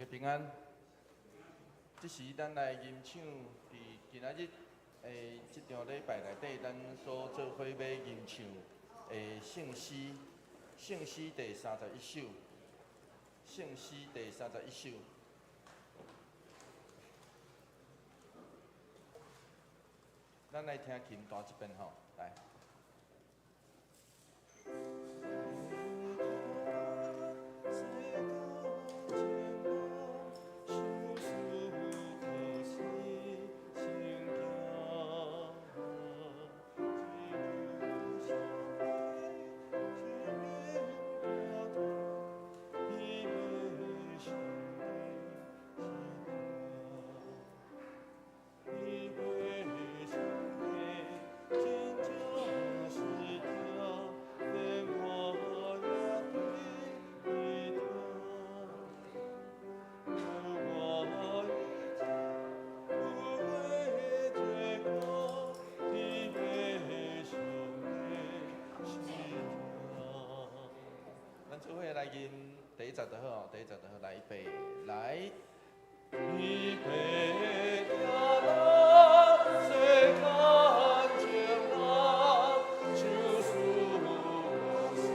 家平安。即时咱来吟唱，伫今仔日即场礼拜内底，咱所做伙要吟唱圣诗，圣诗第31首，圣诗第31首。咱来听琴弹一遍吼，来。来吟第一集就好，第一集就好，来预备，来。预备呀啦，世间情人，就是心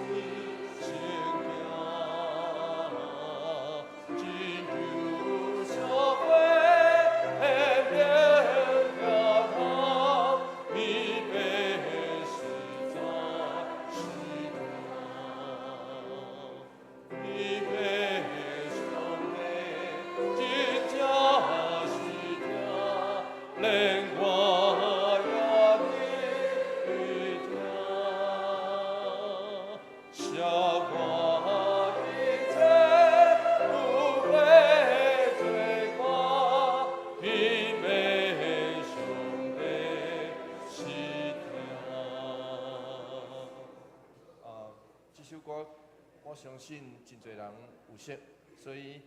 行，只有社会变呀他，预备实在是他。预备兄弟，真正是他，连我也你他，笑我一切不会罪过，预备兄弟是他。这首歌。我相信真侪人有识，所以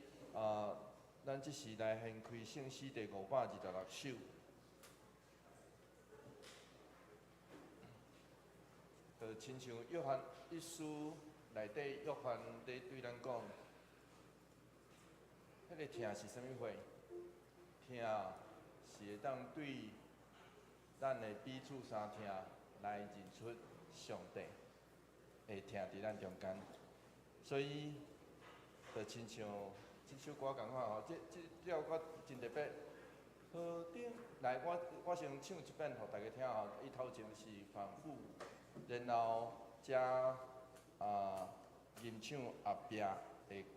咱即时来献开圣诗第526首。就亲像约翰一书内底，约翰在对咱讲，迄个听是啥物货？听是会当对咱的彼此相听来认出上帝，会听伫咱中间。所以，就亲像这首歌共款吼，这首歌真特别。河顶，来，我先唱一遍，互大家听吼。伊头前是反复，然后才吟唱后壁的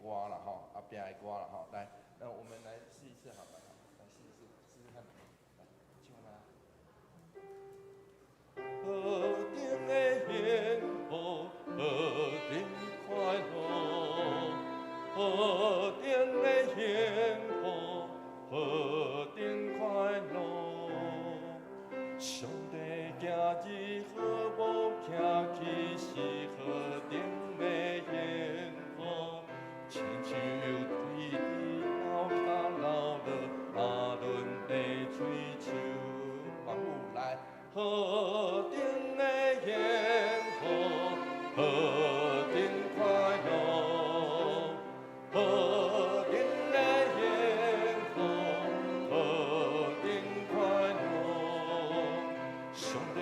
歌啦吼，后壁的歌啦吼。来，那我们来试一次好了，来试试看，来唱啦。河顶的烟火，河顶快乐，河顶的烟火，河顶快乐。上帝今日好无行去是河顶的烟火，亲像滴滴流卡流落阿伦的水手。反复来，河顶的烟火，河顶快乐，河顶的烟火，河顶快乐。上帝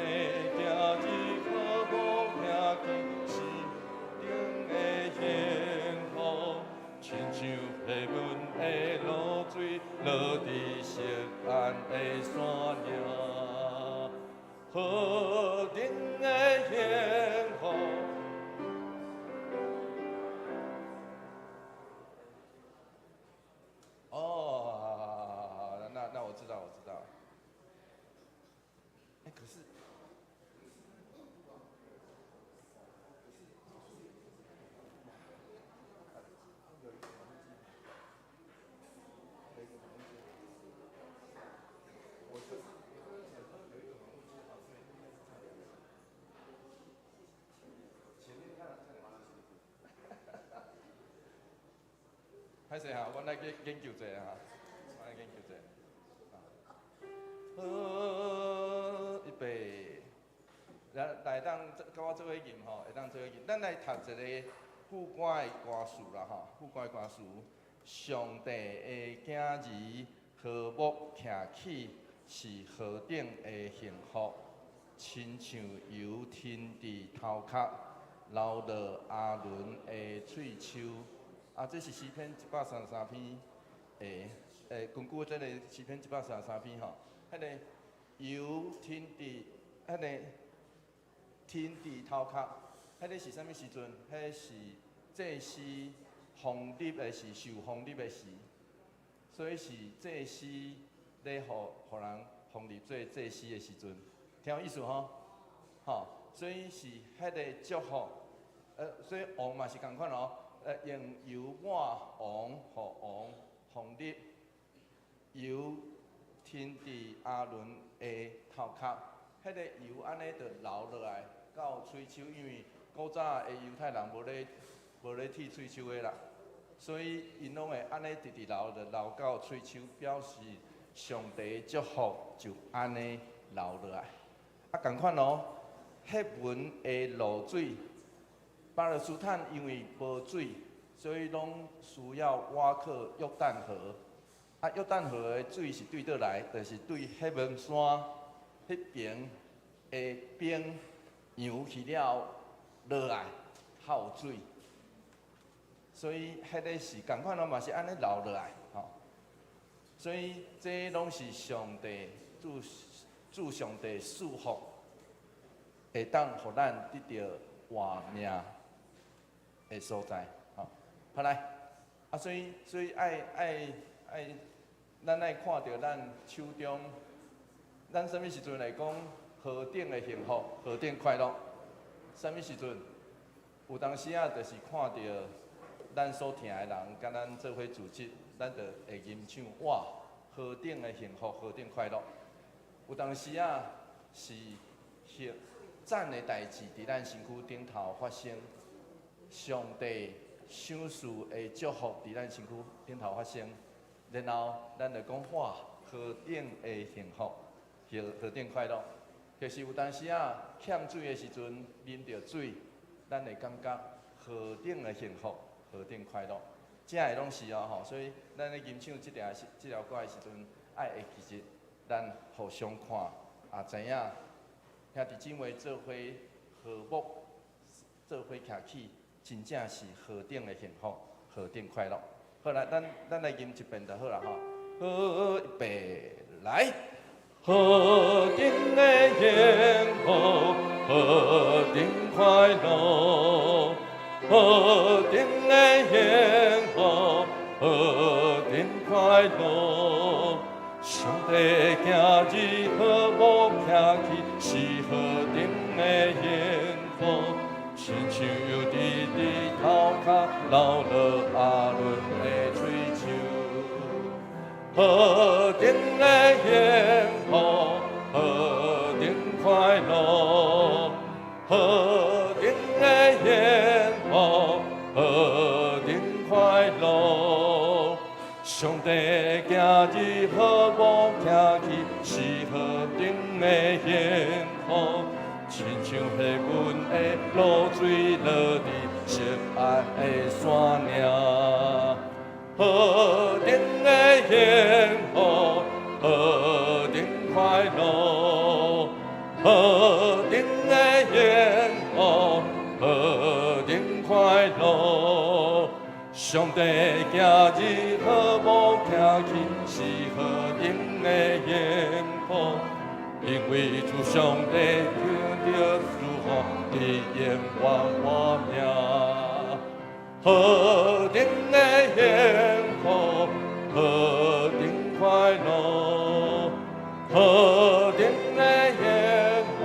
今日好无行去是顶的烟火，亲像黑云的露水落伫色暗的山岭，河顶的烟火。哦，那我知道。可是。歹势哈，阮来去研究者哈，我来研究者。好，预备，来当甲我做伙吟吼，会当做伙吟。咱来读一个副歌的歌词啦吼，副歌的歌词。上帝的囝儿，和睦徛起，是何等的幸福，亲像油天伫头壳，流落阿伦的喙鬚。啊，这是诗篇133篇根据这个诗篇133篇吼，迄个油天伫，迄个天伫头壳，迄个是啥物时阵？迄是祭司奉立的是受奉立的时，所以是祭司咧互人奉立做祭司的时阵，听有意思吼？吼，所以是迄个祝福，所以王嘛是共款哦，用油抹王，互王奉立，油天伫阿伦的头壳，迄个油安尼就流落来到喙鬚，因为古早的犹太人无咧剃喙鬚的啦，所以因拢会安尼直直流，就流到喙鬚，表示上帝的祝福就安尼流落来。啊，共款哦，迄文的露水，巴勒斯坦因为无水，所以拢需要挖克约旦河。啊，约旦河的水是对倒来，就是对迄文山迄边的冰扬去了落来，还有水。所以迄个是共款咯，嘛是安尼流落来，吼。所以这拢是上帝祝上帝祝福，会当互咱得到活命的所在，吼。好来，啊，所以爱，咱爱看到咱手中，咱什么时阵来讲何等的幸福，何等快乐？什么时阵？有当时啊，就是看到咱所疼的人，甲咱做伙组织，咱就会吟唱哇，何等的幸福，何等快乐。有当时啊，是赞的代志伫咱身躯顶头发生，上帝赏赐的祝福伫咱身躯顶头发生，然后咱就讲哇，何等的幸福，何等快乐。就是有当时啊，欠水的时阵，啉着水，咱会感觉何等的幸福，何等快乐。这个拢是哦吼，所以咱咧吟唱这条歌的时阵，爱会记得咱互相看，也知影兄弟姊妹做伙和睦，做伙徛起，真正是何等的幸福，何等快乐。好来，咱来吟一遍就好啦吼。好，预备来。何等的幸福，何等快乐，何等的幸福，何等快乐。上帝囝儿和睦徛起，是何等的幸福，亲像油伫头壳，流落阿伦的喙鬚。何等的幸福，何等快乐，何等的幸福，何等快乐。上帝囝儿和睦徛起，是何等的幸福，亲像迄阮的露水落伫心爱的山岭。何等的幸福，何等快乐，何等的幸福，何等快乐。上帝囝儿和睦徛起，是何等的幸福，因为主上帝听着祝福，你延续我命。何等的幸福，何等快乐，何等的幸福，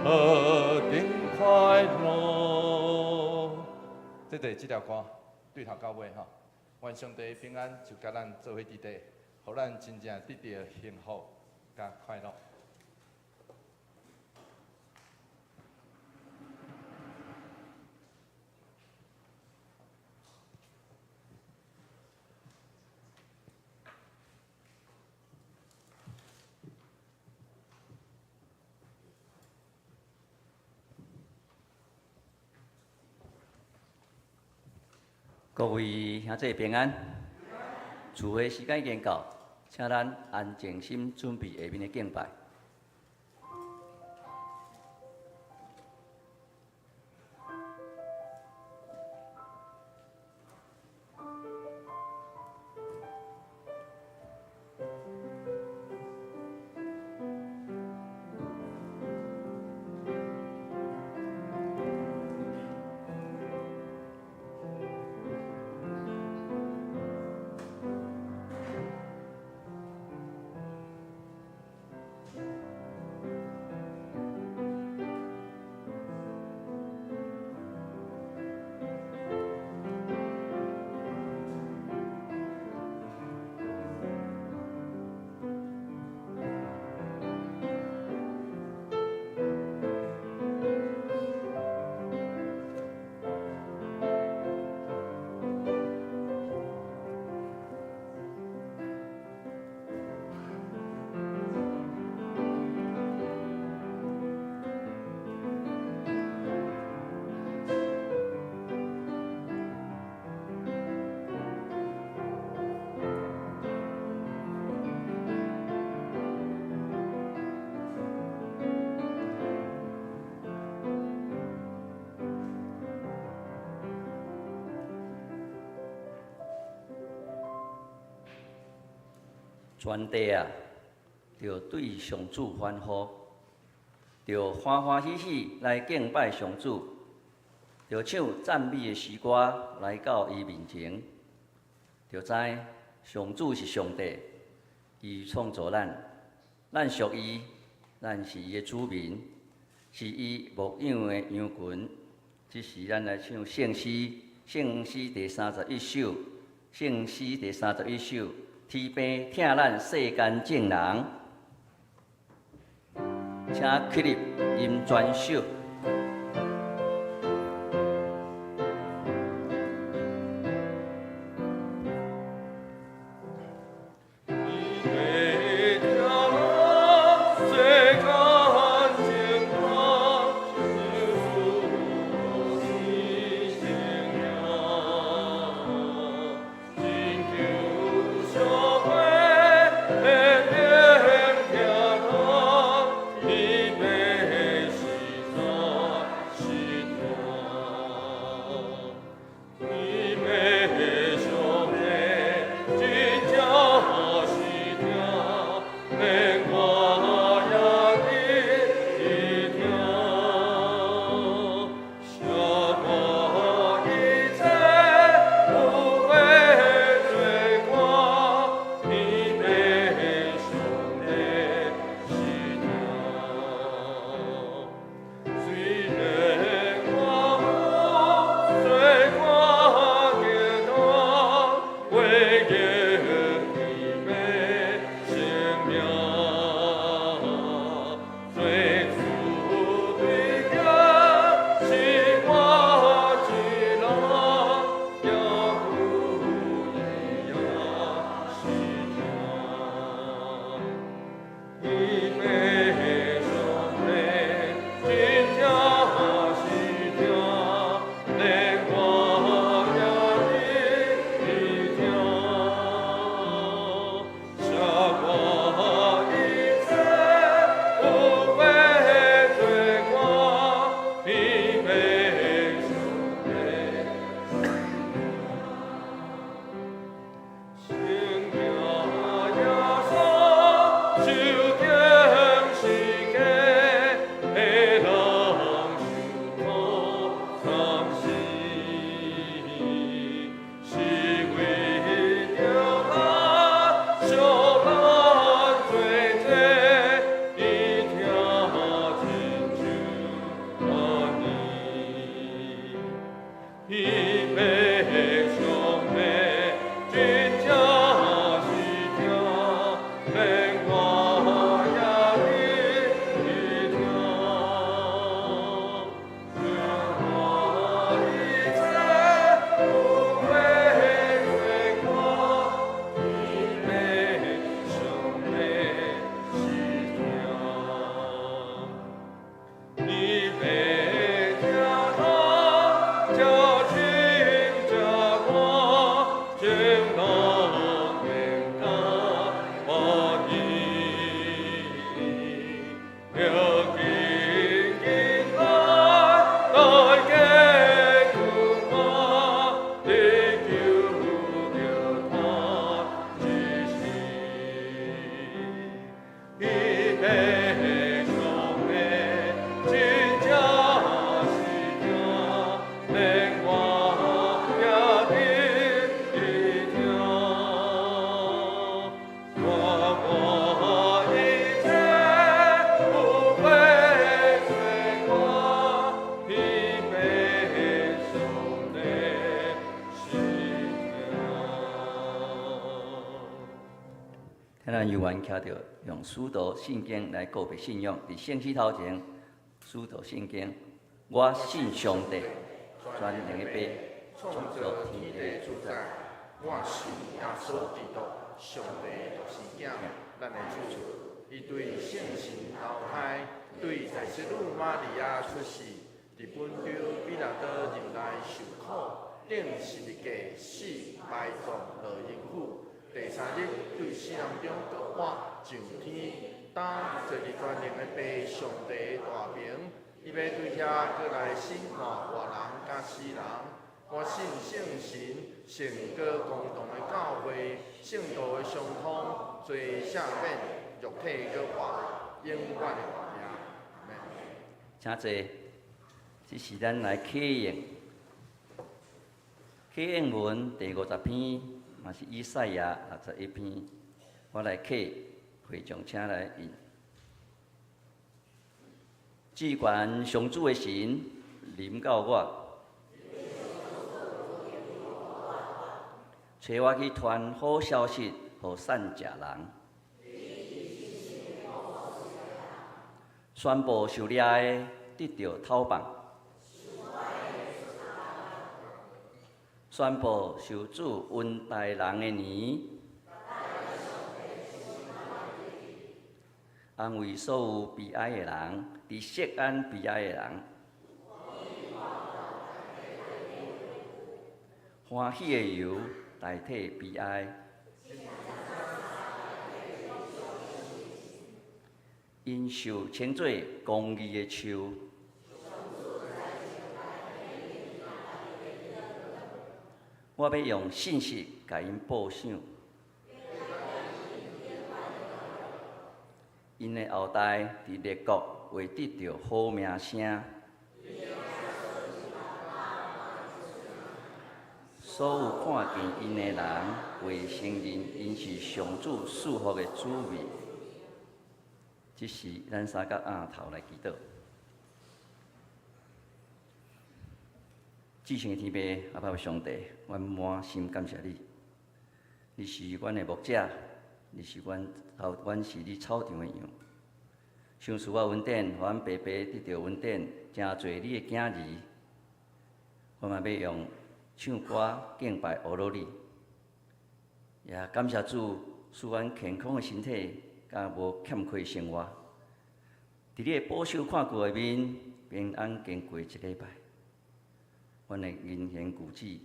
何等快乐。这条歌对头到尾哈，愿上帝平安就甲咱做伙伫地，互咱真正得到幸福甲快乐。各位兄弟平安。聚会时间已经到，请咱安静心准备下面的敬拜。全地啊，着对上主欢呼，着欢欢喜喜来敬拜上主，着唱赞美的诗歌来到伊面前，着知上主是上帝，伊创造咱，咱属伊，咱是伊的子民，是伊牧养的羊群。这时咱来唱圣诗，圣诗第31首，圣诗第31首。天父疼咱世间众人，请起立吟全首。遐咱游园徛着用使徒圣经来告别信仰，伫圣洗头前，使徒圣经，我信上帝，全能的爸，创造天地主宰。我信耶稣基督，上帝就是囝，咱的主。伊对圣神投胎，对在世女玛利亚出世，伫本州比拉多任内受苦，顶十字架死，埋葬落阴府。第三日对死人中搁活上天，当坐伫全能的爸上帝大名，伊要对遐搁来审判活人甲死人。我信圣神，圣歌共同的教会，圣道的相通，罪赦免。肉体搁活，永远的活命。请坐，这是咱来启应。启应文第50篇，嘛是以赛亚61篇。我来启，会众请来引。至悬上主的神临到我，找我去传好消息，互散食人。宣布受掠的得到讨放，宣布受主恩待人的年，安慰所有悲哀的人，伫锡安悲哀的人，欢喜的油代替悲哀。因受称作公义的树，我要用信息甲因报赏。因的后代伫列国会得到好名声。所有看见因的人会承认因是上主赐福的子民。这时，咱三角仰头来祈祷。至圣的天父，阿爸上帝，阮满心感谢你。你是阮的牧者，你是阮是你草场的羊。想赐我恩典，互阮白白得到恩典，真侪你的囝儿。我嘛要用唱歌敬拜阿罗你，也感谢主，使阮健康的身体。甲无欠亏生活，伫你的保守看顾下面，平安经过一礼拜。阮的言行举止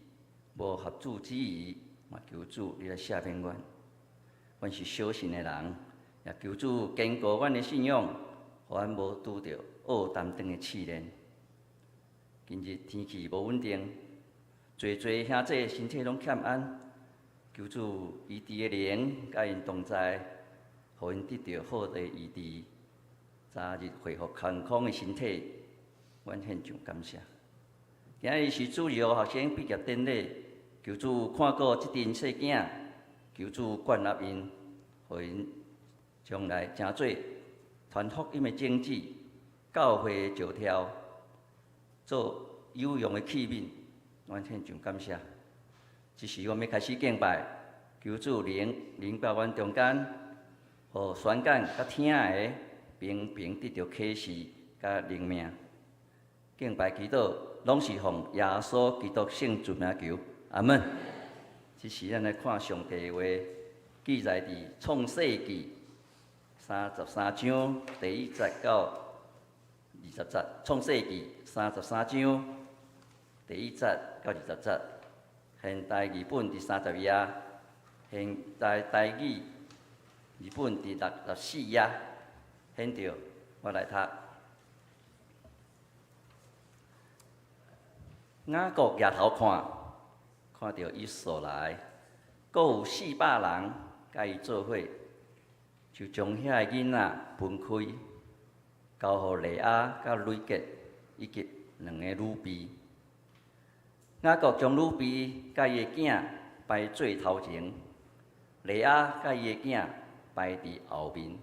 无合主旨意，嘛求主你来赦免阮。阮是小信的人，也求主坚固阮的信仰，互阮无拄着恶担当的试炼。今日天气无稳定，侪兄弟身体拢欠安，求主医治的灵，甲因同在。互因得到好的医治，早日恢复健康的身体，阮献上感谢。今日是主日学生毕业典礼，求主看顾这阵细囝，求主灌纳因，互因将来成做传福音的种子，教会的石条，做有用的器皿，阮献上感谢。这时我们要开始敬拜，求主临到阮中间。互宣讲甲听的平平得到启示甲灵命，敬拜祈祷拢是奉耶稣基督圣主名求，阿门。这时咱来看上帝的话，记载伫创世纪33章第1节到20节。创世纪33章第1节到20节，现代译本第30页，现代台语。日本第64页，显着我来读。雅各抬头看，看到伊所来，阁有400人甲伊做伙，就将遐个囡仔分开，交互利亚甲吕吉以及2个女婢。雅各将女婢甲伊个囝摆最头前，利亚甲伊个囝摆伫后面，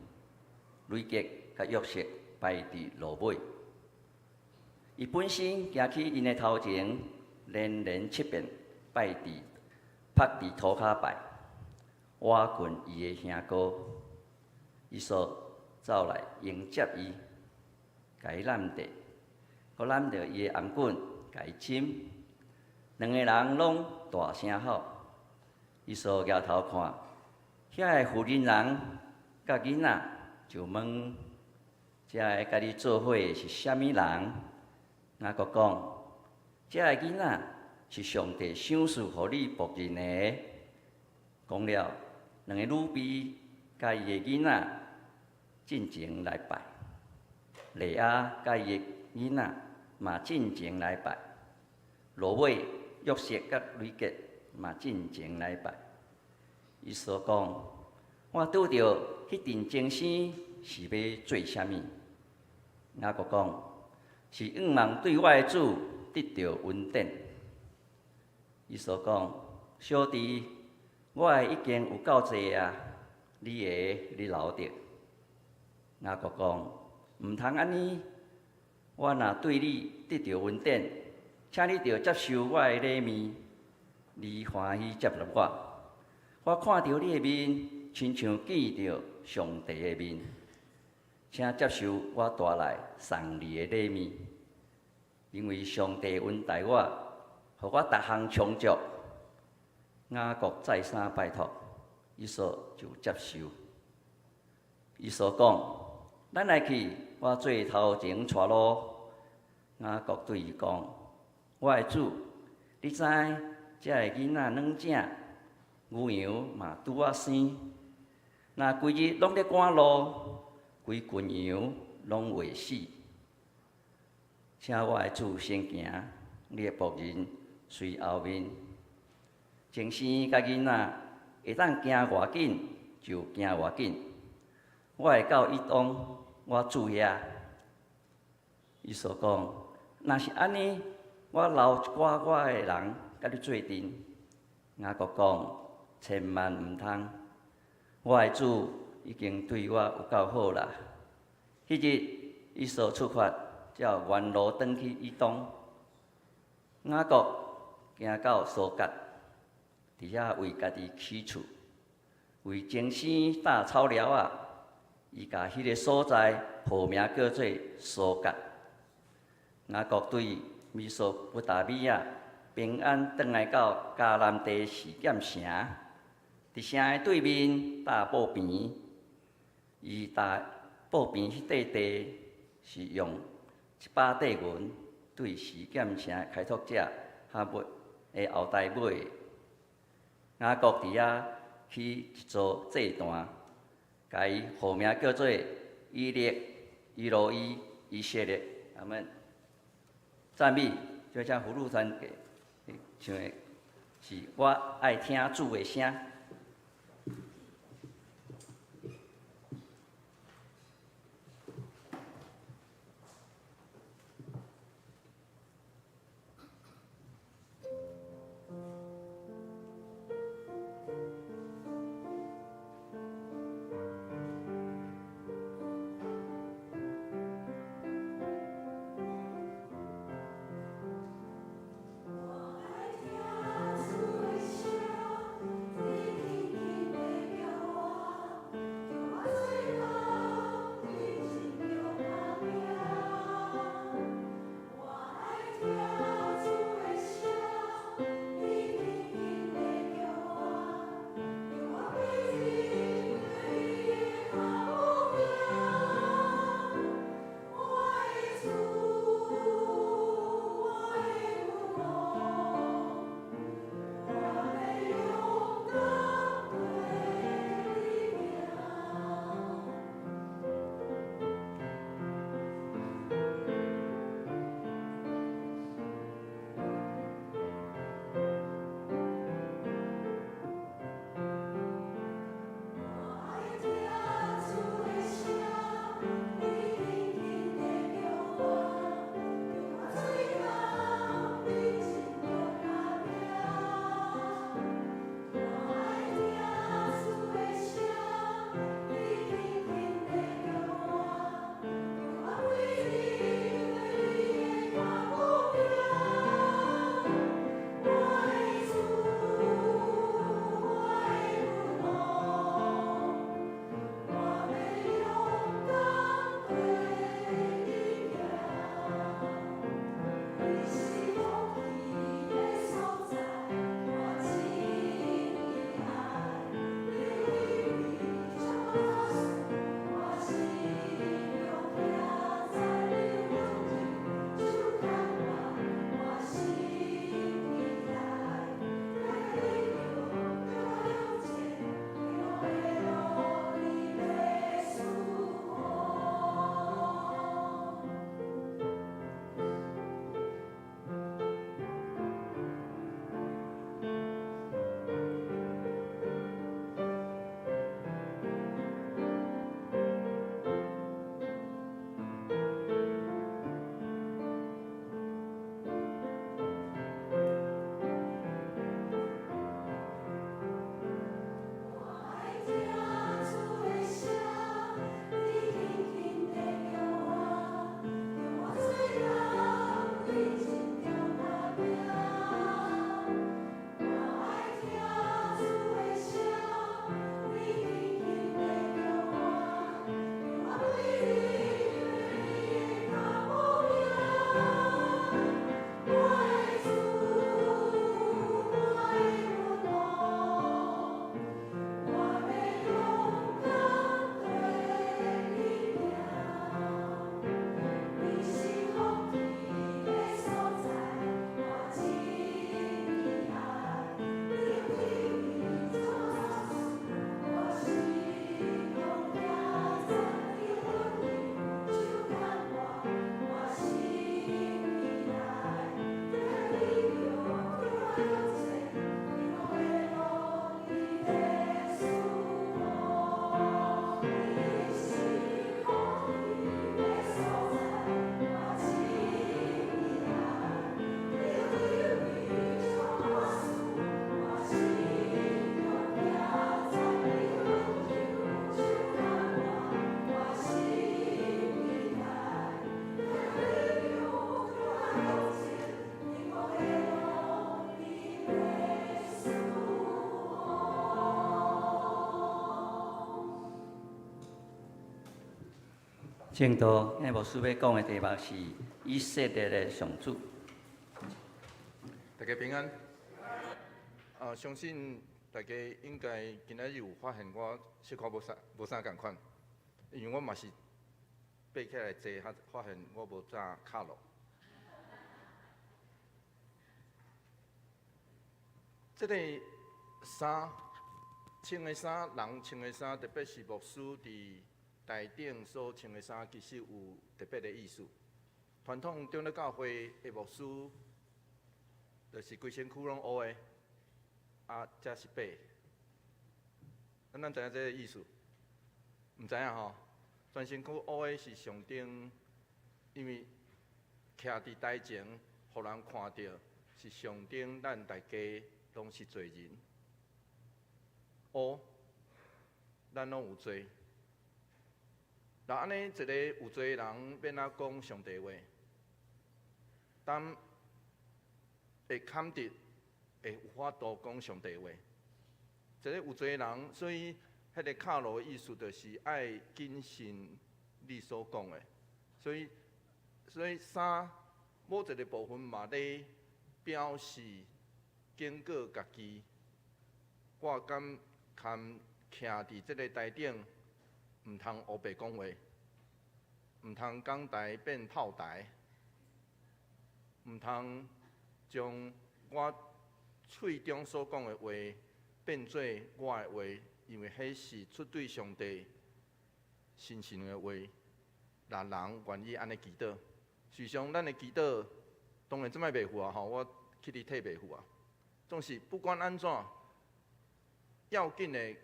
吕吉甲约瑟摆伫路尾。伊本身行去因的头前，连7遍摆伫趴伫涂骹拜。挖困伊的兄哥，伊所走来迎接伊，甲伊揽地，佮揽着伊的颔棍，甲伊亲。两个人拢大声吼，伊所抬头看，遐个妇人人甲囡仔就问：遮个甲你做伙的是虾米人？雅各讲：遮个囡仔是上帝赏赐互你仆人的。讲了，两个女婢甲伊的囡仔进前来拜，利亚甲伊的囡仔嘛进前来拜，罗尾、约瑟甲吕杰嘛进前来拜。伊所讲，我拄着迄阵精神是要做啥物？雅各讲，是仰望对我的主得到恩典。伊所讲，小弟，我的已经有够济啊，你留着。雅各讲，毋通安尼，我若对你得到恩典，请你着接受我的礼物，你欢喜接纳我。我看到你的面，亲像见到上帝的面，请接受我带来送你的礼物，因为上帝恩待我，互我逐项充足。雅各再三拜托，伊所就接受。伊所讲，咱来去，我最头前带路。雅各对伊讲：我的主，你知遮个囡仔软正，牛羊嘛拄啊生，若规日拢咧赶路，规群羊拢袂死。请我的主先行，你的仆人随后面。前生甲囡仔会当行偌紧就行偌紧，我会到伊当我住遐。伊所讲，若是安尼，我留一寡我的人甲你做阵。雅各讲，千万毋通，我的主已经对我有够好啦。迄日伊所出发，才有原路转去以东。雅各行到苏格，伫遐为家己起厝，为精生搭草寮啊。伊甲迄个所在号名叫做苏格。雅各对米索不达米亚平安转来到迦南地示剑城，伫城的对面大埔边，伊大埔边迄块地是用100块银对示剑城开拓者哈末的后代买的。雅各伫遐起一座祭坛，甲伊号名叫做以列、以罗伊、以色列。阿门。赞美，就像葫芦团唱的，是我爱听主的声。我爱听主的声，正道，今日牧师要讲的题目是以色列的上主。大家平安。相信大家应该今仔日有发现我小可无啥共款，因为我嘛是爬起来坐，才发现我无早卡落。这个衫，穿的衫，人穿的衫，特别是牧师伫台顶所穿的衫，其实有特别的意思。传统中的教会的牧师，就是规身躯拢乌的，才是白。咱知影这个意思？毋知影吼？全身躯乌的是象征，因为徛伫台前，互人看到，是象征咱大家拢是罪人。乌，咱拢有罪。那安尼一个有罪的人，免哪讲上帝话？当会坎得，会有法度讲上帝话。一个有罪的人，所以迄个卡路的意思就是爱谨慎你所讲的。所以衫某一个部分嘛咧表示警告家己，我敢徛伫即个台顶，毋通黑白讲话，毋通讲台变炮台，毋通将我喙中所讲的话变做我的话，因为迄是出对上帝神圣的话，若人愿意安尼祈祷。事实上，咱的祈祷当然即摆袂赴啊！吼，我去你替袂赴啊。总是不管安怎，要紧的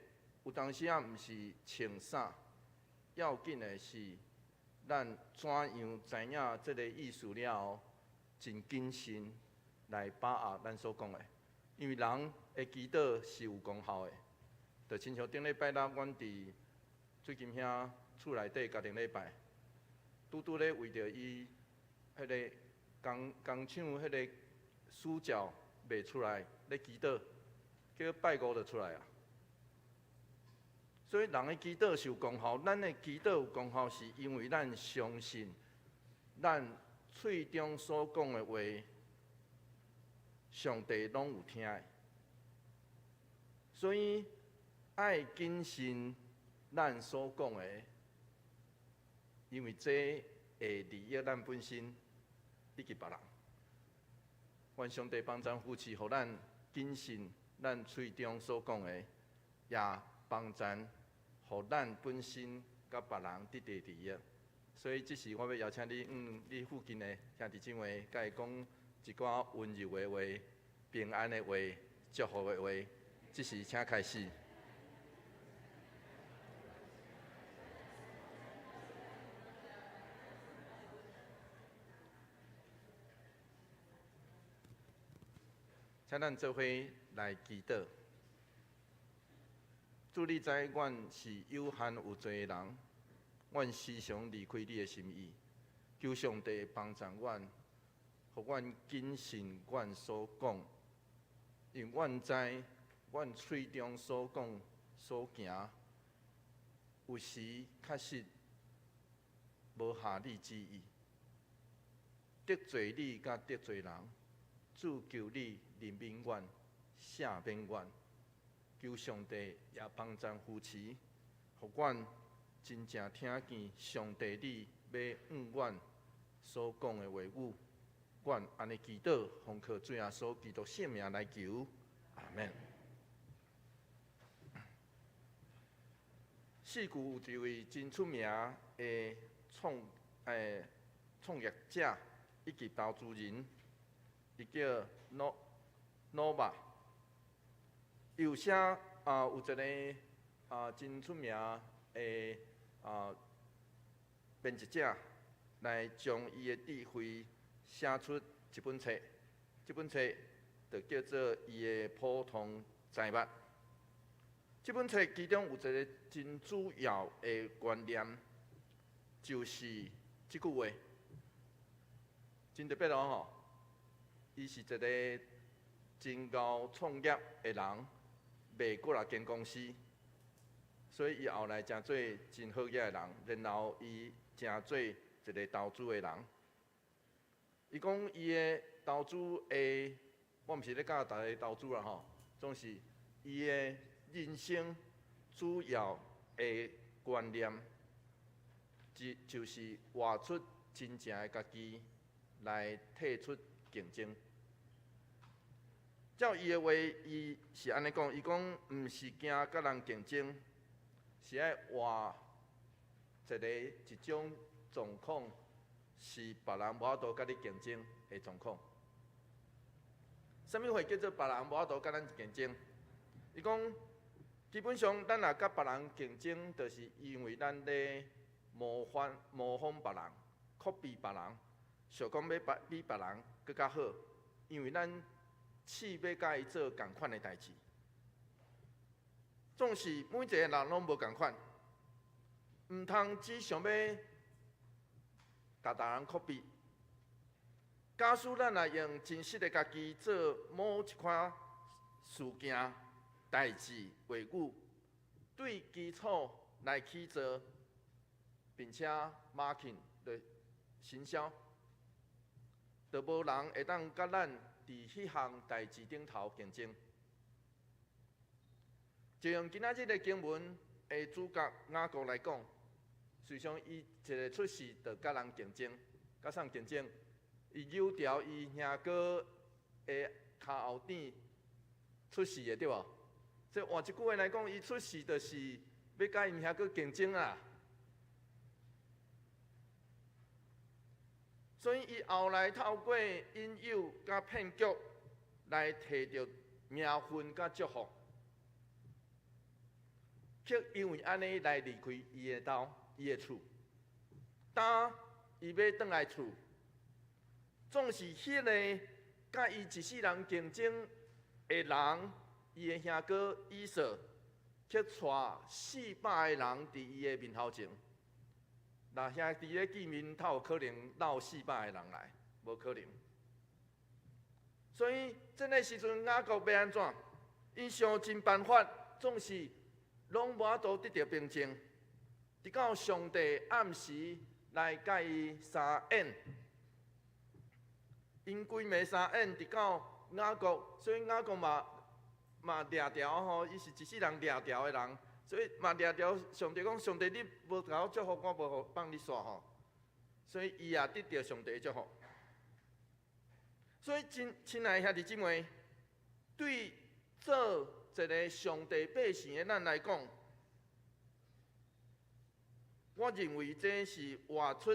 有当时啊，毋是穿啥，要紧的是咱怎样知影即个意思了后，真谨慎来把握咱所讲的。因为人的祈祷是有功效的，就亲像顶礼拜六，阮伫最近遐厝内底家庭礼拜，拄咧为着伊迄个工厂迄个死角袂出来，咧祈祷，叫拜五就出来啊。所以人的祈祷是有功效，咱的祈祷有功效，是因为咱相信，咱喙中所讲的话，上帝拢有听的。所以爱谨慎咱所讲的，因为这会利益咱本身以及别人。愿上帝帮咱扶持，互咱谨慎咱喙中所讲的，也帮咱，互咱本身甲别人得到利益。所以，这时我要邀请你，你附近的兄弟姊妹，甲伊讲一寡温柔的话、平安的话、祝福的话。这时，请开始。请咱做伙来祈祷。主，你知阮是有限有罪的人，阮时常离开你的心意。求上帝帮助阮，互阮谨慎阮所讲，因为阮知阮喙中所讲所行，有时确实无合你旨意，得罪你甲得罪人。主求你怜悯阮、赦免阮，求上帝也帮咱扶持，互阮真正听见上帝你要阮所讲的话语。阮安尼祈祷，奉靠主耶稣基督圣名来求，阿门。四句有一位真出名的创业者以及投资人。伊叫诺瓦，伊有写有一个真出名的编辑者来将伊的智慧写出一本册，这本册就叫做《伊的普通财物》。这本册其中有一个真主要的观念，就是这句话，真特别吼。伊是一个真够创业的人，卖几啊间公司，所以伊后来成做真好业的人。然后伊成做一个投资的人。伊讲伊的投资的，我毋是咧教大家投资啦吼，总是伊的人生主要的观念，就是活出真正的家己来退出竞争。照伊的话，伊是安尼讲，伊讲毋是惊甲人竞争，是爱活一种状况，是别人无法度甲你竞争的状况。啥物话叫做别人无法度甲咱竞争？伊讲基本上咱若甲别人竞争，就是因为咱咧模仿别人，copy 别人，想讲要比别人更较好，因为咱试要甲伊做共款的代志。总是每一个人拢无共款，毋通只想要甲别人 copy。假使咱若用真实的家己做某一款事件、代志、话语，对基础来起做，并且 marketing 的行销，就无人会当甲咱伫迄项代志顶头竞争。就用今仔日的经文的主角雅各来讲，实际上伊一个出世就甲人竞争，甲啥竞争？伊扭掉伊兄哥的骹后顶出世的对无？所以换一句话来讲，伊出世就是要甲因兄哥竞争啊。所以伊后来透过引诱甲骗局来摕到名分甲祝福，却因为安尼来离开伊的兜、伊的厝。当伊要转来厝，总是迄个甲伊一世人竞争的人，伊的兄哥以扫，却带400个人伫伊的面头前。那兄弟咧见面，他有可能闹400个人来，无可能。所以这个时阵，雅各要安怎？伊想尽办法，总是拢无法度得到平静。直到上帝暗时来甲伊相演，因规暝相演，直到雅各，所以雅各嘛掠条吼，伊是一世人掠条的人。所以嘛掠条，上帝讲，上帝你无甲我祝福，我无帮你煞吼。所以伊也得到上帝的祝福。所以亲爱的兄弟姊妹，对做一个上帝百姓的咱来讲，我认为这是活出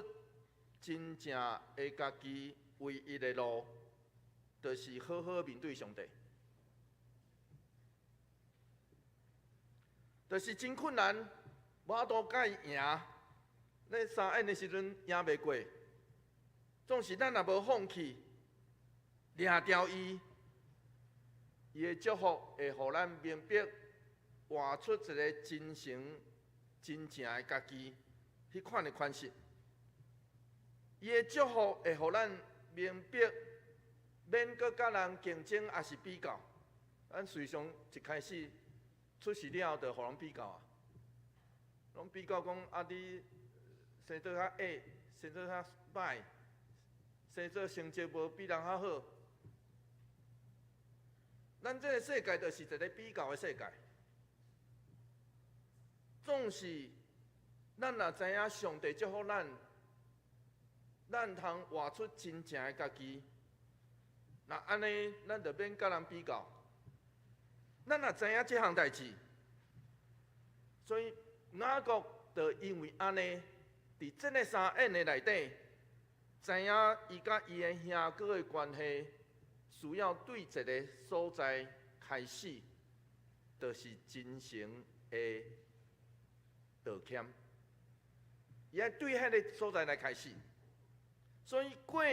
真正的家己唯一的路，就是好好面对上帝。就是真困难，无法度甲伊赢。咧相演的时阵赢袂过，总是咱若无放弃，掠掉伊，伊的祝福会互咱明白，活出一个真诚、真正的家己，迄款的款式。伊的祝福会互咱明白，免搁甲人竞争，也是比较。咱随常一开始。出世了后，就互人比较啊，拢比较讲啊，你生做较矮，生做较歹，生做成绩无比人较好。咱这个世界就是一个比较的世界。总是咱若知影上帝祝福咱，咱通活出真正的家己。那安尼，咱就免甲人比较。咱也知影这项代志，所以雅各就因为安尼，伫这个相演的内底，知影伊甲伊的兄哥的关系，需要对一个所在开始，就是真诚的道歉。伊爱对迄个所在来开始，所以过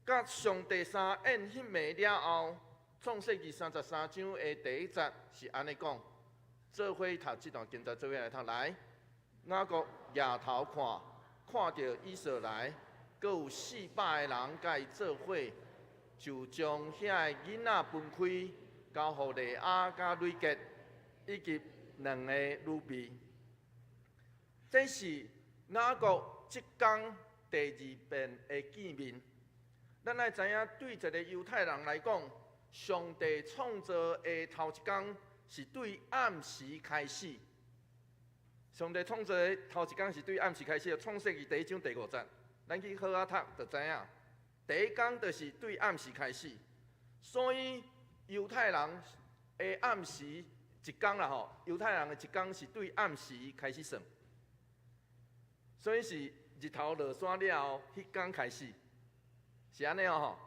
甲上帝相演迄暝了后。创世纪33章的第1节是安尼讲：做伙读这段经节，做伙来读来。雅各抬头看到以扫来，阁有400个人甲伊做伙，就将遐个囡仔分开，交互利亚甲瑞吉，以及2个女婢。这是雅各即天第二遍的见面。咱爱知影，对一个犹太人来讲，上帝创造的头一天是对暗时开始。上帝创造的头一天是对暗时开始，创世纪第1章第5节，咱去好读就知影。第一天就是对暗时开始，所以犹太人的暗时一天啦吼，犹太人的一天是对暗时开始算，所以是日头落山了后，迄天开始，是安尼哦吼。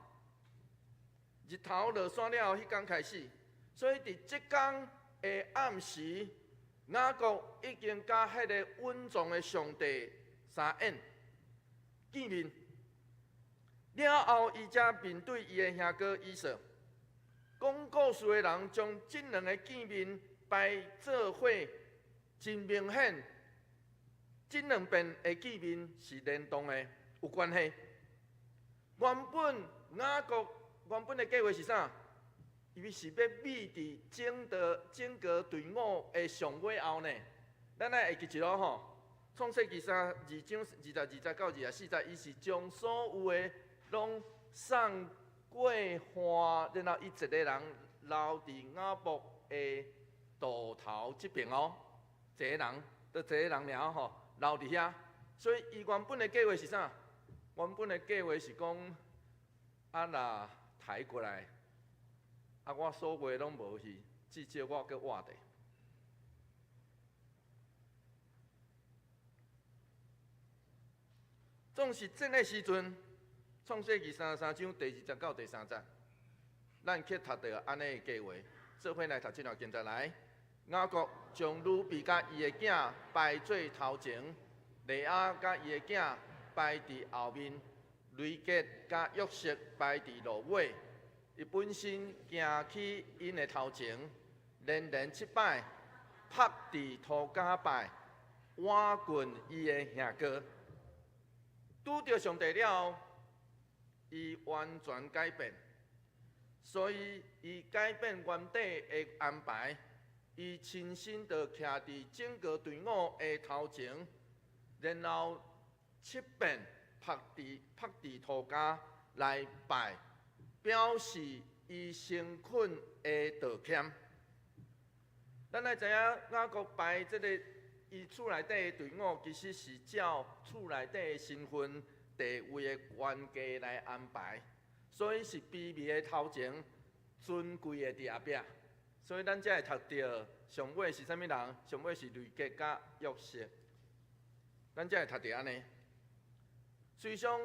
日头落山了后，迄天开始，所以伫即天的暗时，雅各已经甲迄个稳重的上帝相应见面。了后，伊才面对伊的兄哥以扫。讲故事的人将这两个见面摆做伙，真明显，这两遍的见面是联动的，有关系。原本雅各原本的计划是啥？伊是要秘伫整个队伍的上尾后呢。咱来会记一路吼，创世纪32章20到24，伊是将所有的拢送过花，然后伊一个人留伫雅博的渡头这边哦，一个人，就一个人尔吼，留伫遐。所以伊原本的计划是啥？原本的计划是讲，啊若抬过来，啊我所有拢无去，至少我搁活着。总是这个时阵。创世纪33章第20到第3节，咱去读到安尼的计划，做伙来读这段经节来。雅各将鲁比甲伊的囝摆做头前，利亚甲伊的囝摆伫后面，雷吉甲约瑟摆伫路尾。伊本身行去因的头前，连7摆，趴伫土骹拜，挽棍伊的兄哥。拄着上帝了后，伊完全改变，所以伊改变原底的安排。伊亲身就徛伫整个队伍的头前，然后7遍拍伫土骹来拜，表示伊诚恳的道歉。咱来知影，雅各拜这个伊厝内底的队伍，其实是照厝内底的身份。地位的关系来安排，所以是卑微的头前，尊贵的伫后壁。所以咱才会读到上尾是啥物人？上尾是雷吉甲约瑟。咱才会读到安尼。实际上，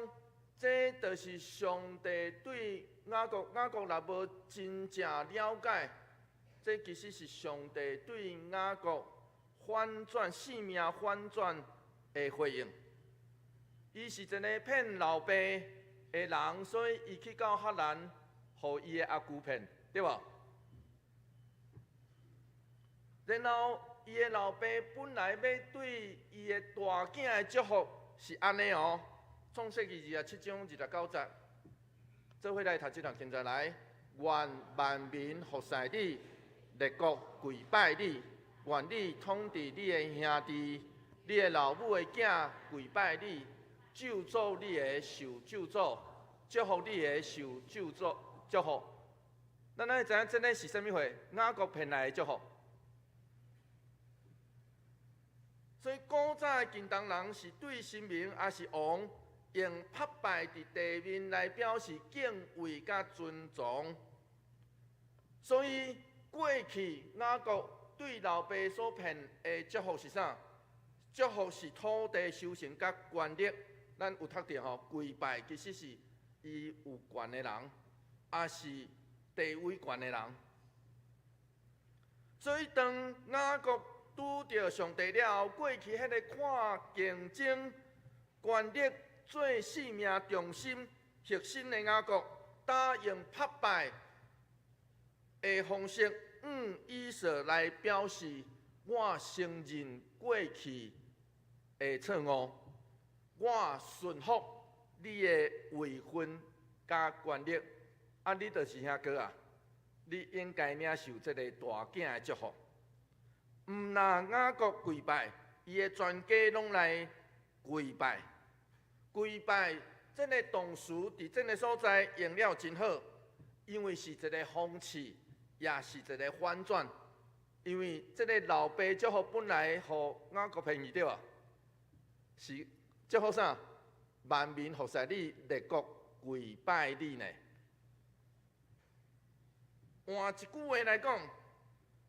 这就是上帝对雅各若无真正了解，这其实是上帝对雅各生命反转的回应。伊是一个骗老爸的人，所以伊去到赫兰，互伊的阿舅骗，对无？然后伊的老爸本来要对伊的大囝的祝福是安尼哦，创世纪27章29节，做伙来读这段经节来。愿万民服侍你，列国跪拜你，愿你统治你的兄弟，你的老母的囝跪拜你。咒诅你的受咒诅，祝福你的受咒诅祝福。咱会知影这个是啥物货？雅各骗来的祝福。所以古早的近东人是对神明也是王，用拍拜伫地面来表示敬畏甲尊重。所以过去雅各对老爸所骗的祝福是啥？祝福是土地修行甲权力。咱有读到吼，跪拜其实是伊有权的人，也是地位权的人。所以当雅各拄着上帝了后，过去迄个看竞争、权力做性命重心核心的雅各，答应拍拜的方式，以扫来表示我承认过去的错误。我顺服你的位分加权力，你就是兄哥啊！你应该领受这个大囝的祝福。毋若雅各跪拜，伊的全家拢来跪拜，跪拜这个同事伫这个所在用了真好，因为是一个风气，也是一个反转。因为这个老爸祝福本来互雅各便宜对啊，是祝福啥？万民服侍你，列国跪拜你呢。换一句话来讲，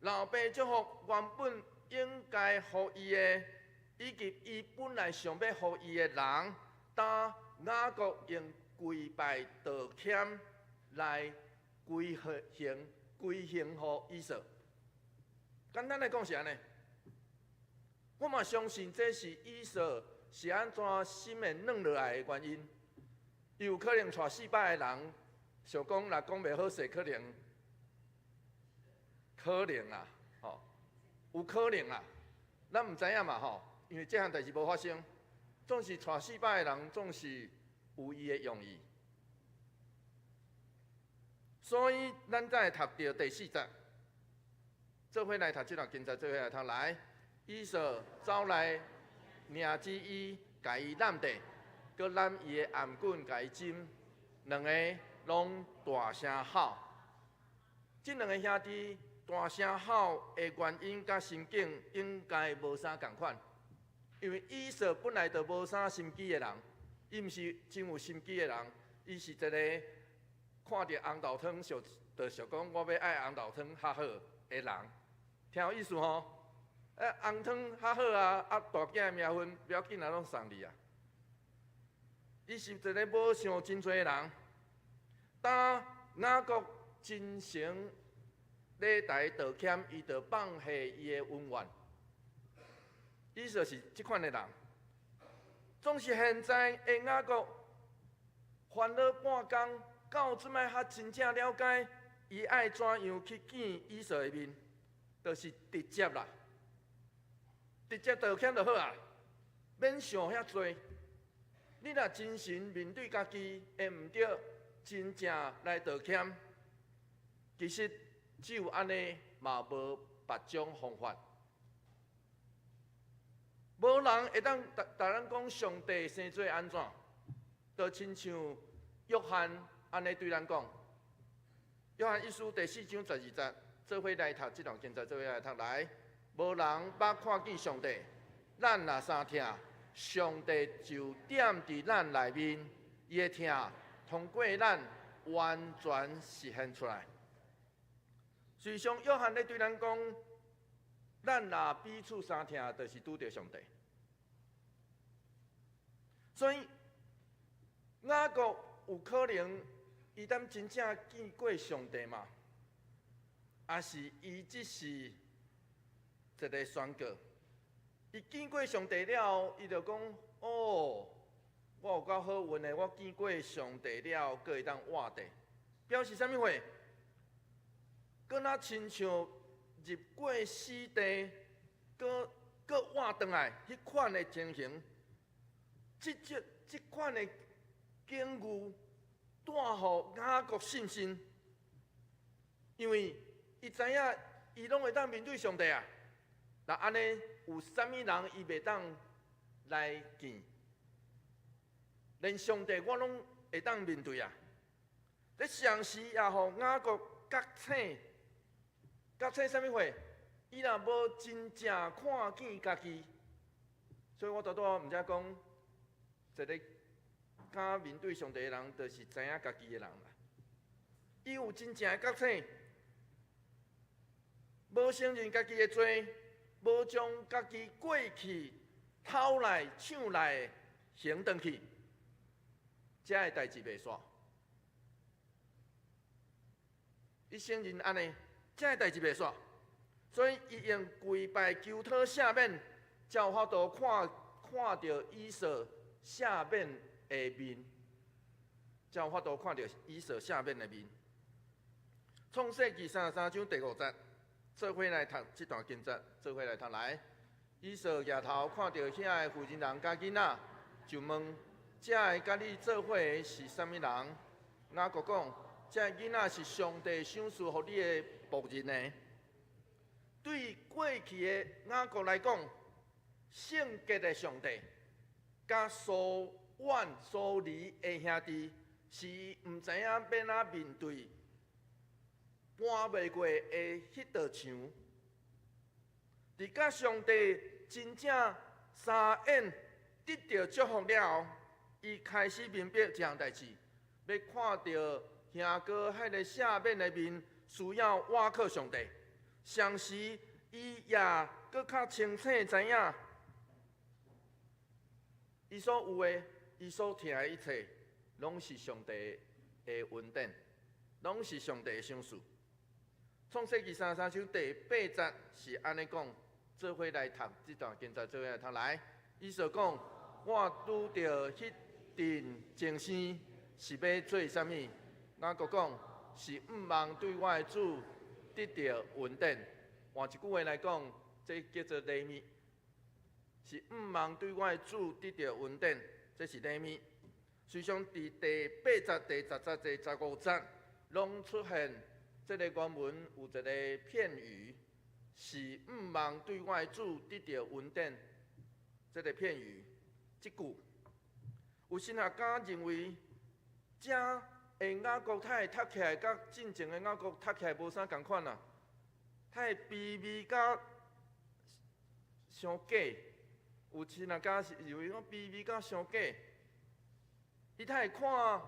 老爸祝福原本应该互伊的，以及伊本来想要互伊的人，但雅各用跪拜道歉来归行互以色。简单来讲是安尼，我嘛相信这是以色是安怎心会软落来的原因。伊有可能带400个人，想讲若讲袂好势，可能啦，吼，有可能啦，咱毋知影嘛吼，因为这项代志无发生，总是带400个人，总是有伊的用意。所以咱才会读到第4节。做伙来读这段经节，做伙来读来。以扫走来，领子伊，甲伊揽地，佮揽伊的颔棍，甲伊针，两个拢大声吼。这两个兄弟大声吼的原因甲心境应该无啥共款，因为以扫本来就无啥心机的人，伊毋是真有心机的人，伊是一个看到红豆汤就想讲我要爱红豆汤较好的人。听有意思吼？红汤较好啊，大囝的名分不要紧啊，拢送你啊。伊是一个无想真多的人，当雅各真诚礼台道歉，伊就放下伊的恩怨。以扫是即款的人，总是现在的雅各烦恼半工，到即摆较真正了解，伊爱怎样去见以扫的面。就是直接啦，直接道歉就好啊，免想遐多。你若真心面对家己的毋对，真正来道歉，其实只有安尼，嘛无别种方法。无人会当逐人讲上帝生做安怎，就亲像约翰安尼对咱讲，约翰一书第4章12节。做伙来读这段经节，做伙来读来。无人捌看见上帝，咱若相听，上帝就踮伫咱内面，伊的听通过咱完全实现出来。实际上，约翰咧对咱讲，咱若彼此相听，就是拄着上帝。所以，雅各有可能伊当真正见过上帝嘛？也是伊只是一个宣告，伊见过上帝了，伊就讲：哦，我有够好运的，我见过上帝了，阁会当活地，表示啥物话？搁若亲像入过死地，搁活转来，迄款的情形，即款的境遇，带予雅各信心，因为伊知影，伊拢会当面对上帝啊。那安尼有啥物人伊袂当来见？连上帝我拢会当面对啊！在上时也互雅各觉醒，觉醒啥物话？伊若无真正看见家己，所以我毋知讲，一个敢面对上帝的人，就是知影家己的人啦。伊有真正的觉醒。无承认家己的罪，无将家己过去偷来抢来的还转去，这个代志袂煞。伊承认安尼，这个代志袂煞，所以伊用跪拜求讨赦免，才有法度看到以扫赦免的面，才有法度看到以扫赦免的面。创世纪33章第5节。做伙来读这段经节，做伙来读来。以扫抬头看到遐个妇人人甲囡仔，就问：这个甲你做伙的是啥物人？雅各讲：这囡仔是上帝赏赐予你的仆人呢。对过去的雅各来讲，圣洁的上帝，甲所远疏离的兄弟，是伊毋知影要哪面对搬袂过的迄道墙。伫甲上帝真正三宴得到祝福了后，伊开始明白一项代志，要看到兄哥迄个赦免的面，需要倚靠上帝。同时，伊也搁较清楚知影，伊所有的、伊所听的一切，拢是上帝的恩典，拢是上帝的赏赐。创世纪33章第8节是安尼讲，做伙来读这段经节，做伙来读来。伊就讲，我拄着迄阵情生，是要做啥物？雅各讲，是毋望对我的主得到恩典。换一句话来讲，这叫做礼物，是毋望对我的主得到恩典，这是礼物。实际上，伫第8节、第10节、第15节，拢出现这个原文有一个片语，是毋望对我的主得到恩典。这个片语，即句，有神学家认为，这的雅各他会读起来，甲进前的雅各读起来无啥共款啊。他会微微甲伤假，有神学家是认为讲微微甲伤假。伊他会看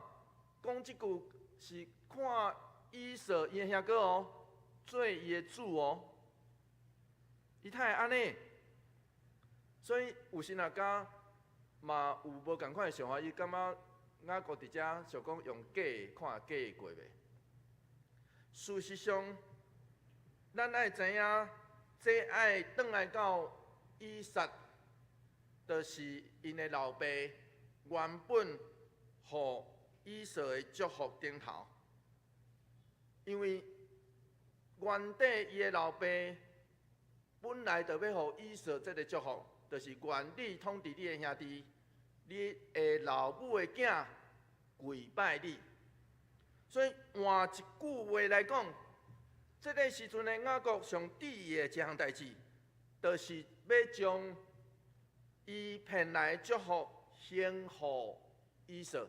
讲即句是看以扫伊的兄哥哦，做伊的主哦。伊他会安尼，所以有神学家嘛有无共款的想法，伊感觉雅各伫遮想讲用假看假过袂。事实上，咱爱知影，这爱转来到以撒，就是因的老爸原本予以扫的祝福顶头，因为原底伊的老爸本来就要予以扫这个祝福，就是愿你统治你的兄弟，你的老母的囝跪拜你。所以换一句话来讲，这个时阵的雅各上注意的一项代志，就是要将伊骗来祝福献予以扫。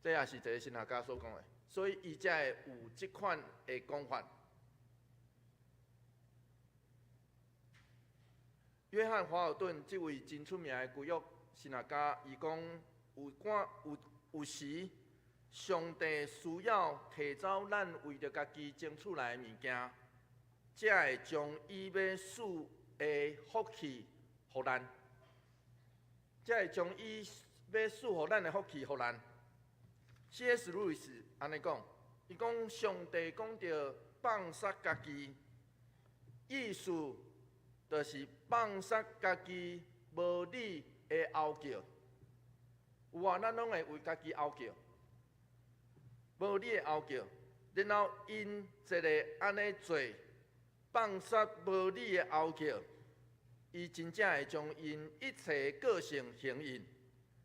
这也是一个神学家所讲的，所以伊才会有这款的讲法。约翰华尔顿这位真出名的旧约神学家，伊讲有时。上帝需要提走咱为着家己争取来的物件，才会将伊要赐的福气予咱，才会将伊要赐予咱的福气予咱。C.S. 路易斯安尼讲，伊讲上帝讲着放杀家己，意思就是放杀家己无理的嚎叫。有啊，咱拢会为家己嚎叫。无理的嚎叫，然后因一个安尼做放杀无理的嚎叫，伊真正会将因一切个性形印，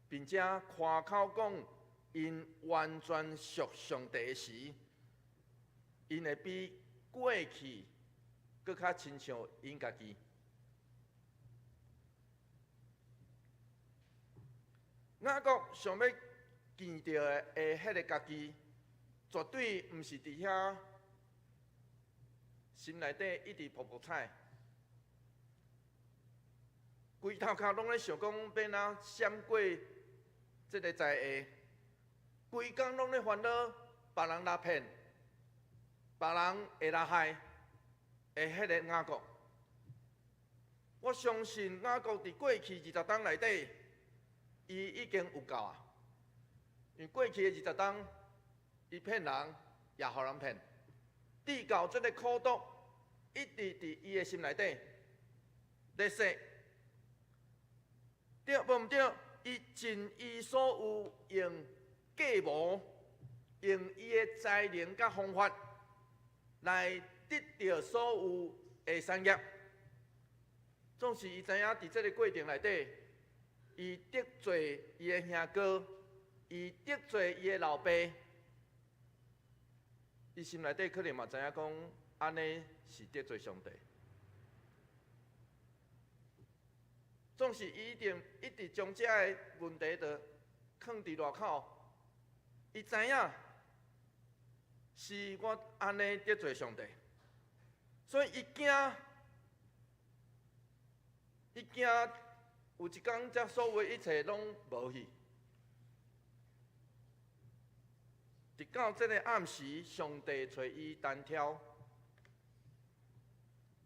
并且夸口讲因完全属上帝时，因会比过去搁较亲像因家己。雅各想要见到的迄个家己。绝对毋是伫遐心内底一直扑扑彩，规头壳拢咧想讲要哪闪过即个灾厄，规工拢咧烦恼别人拉骗，别人会拉害的迄个雅各。我相信雅各伫过去20天内底，伊已经有够啊，因为过去的20天。伊骗人，也互人骗，直到这个苦毒一直伫伊的心内底咧说，对无毋对？伊尽伊所有用计谋，用伊的才能甲方法来得到所有的产业。总是伊知影伫这个过程内底，伊得罪伊的兄哥，伊得罪伊的老爸。伊心内底可能嘛知影讲，安尼是得罪上帝。总是伊一直将这个问题就放伫外口。伊知影是我安尼得罪上帝，所以伊惊有一天这所有一切拢无去。直到这个暗时，上帝找伊单挑，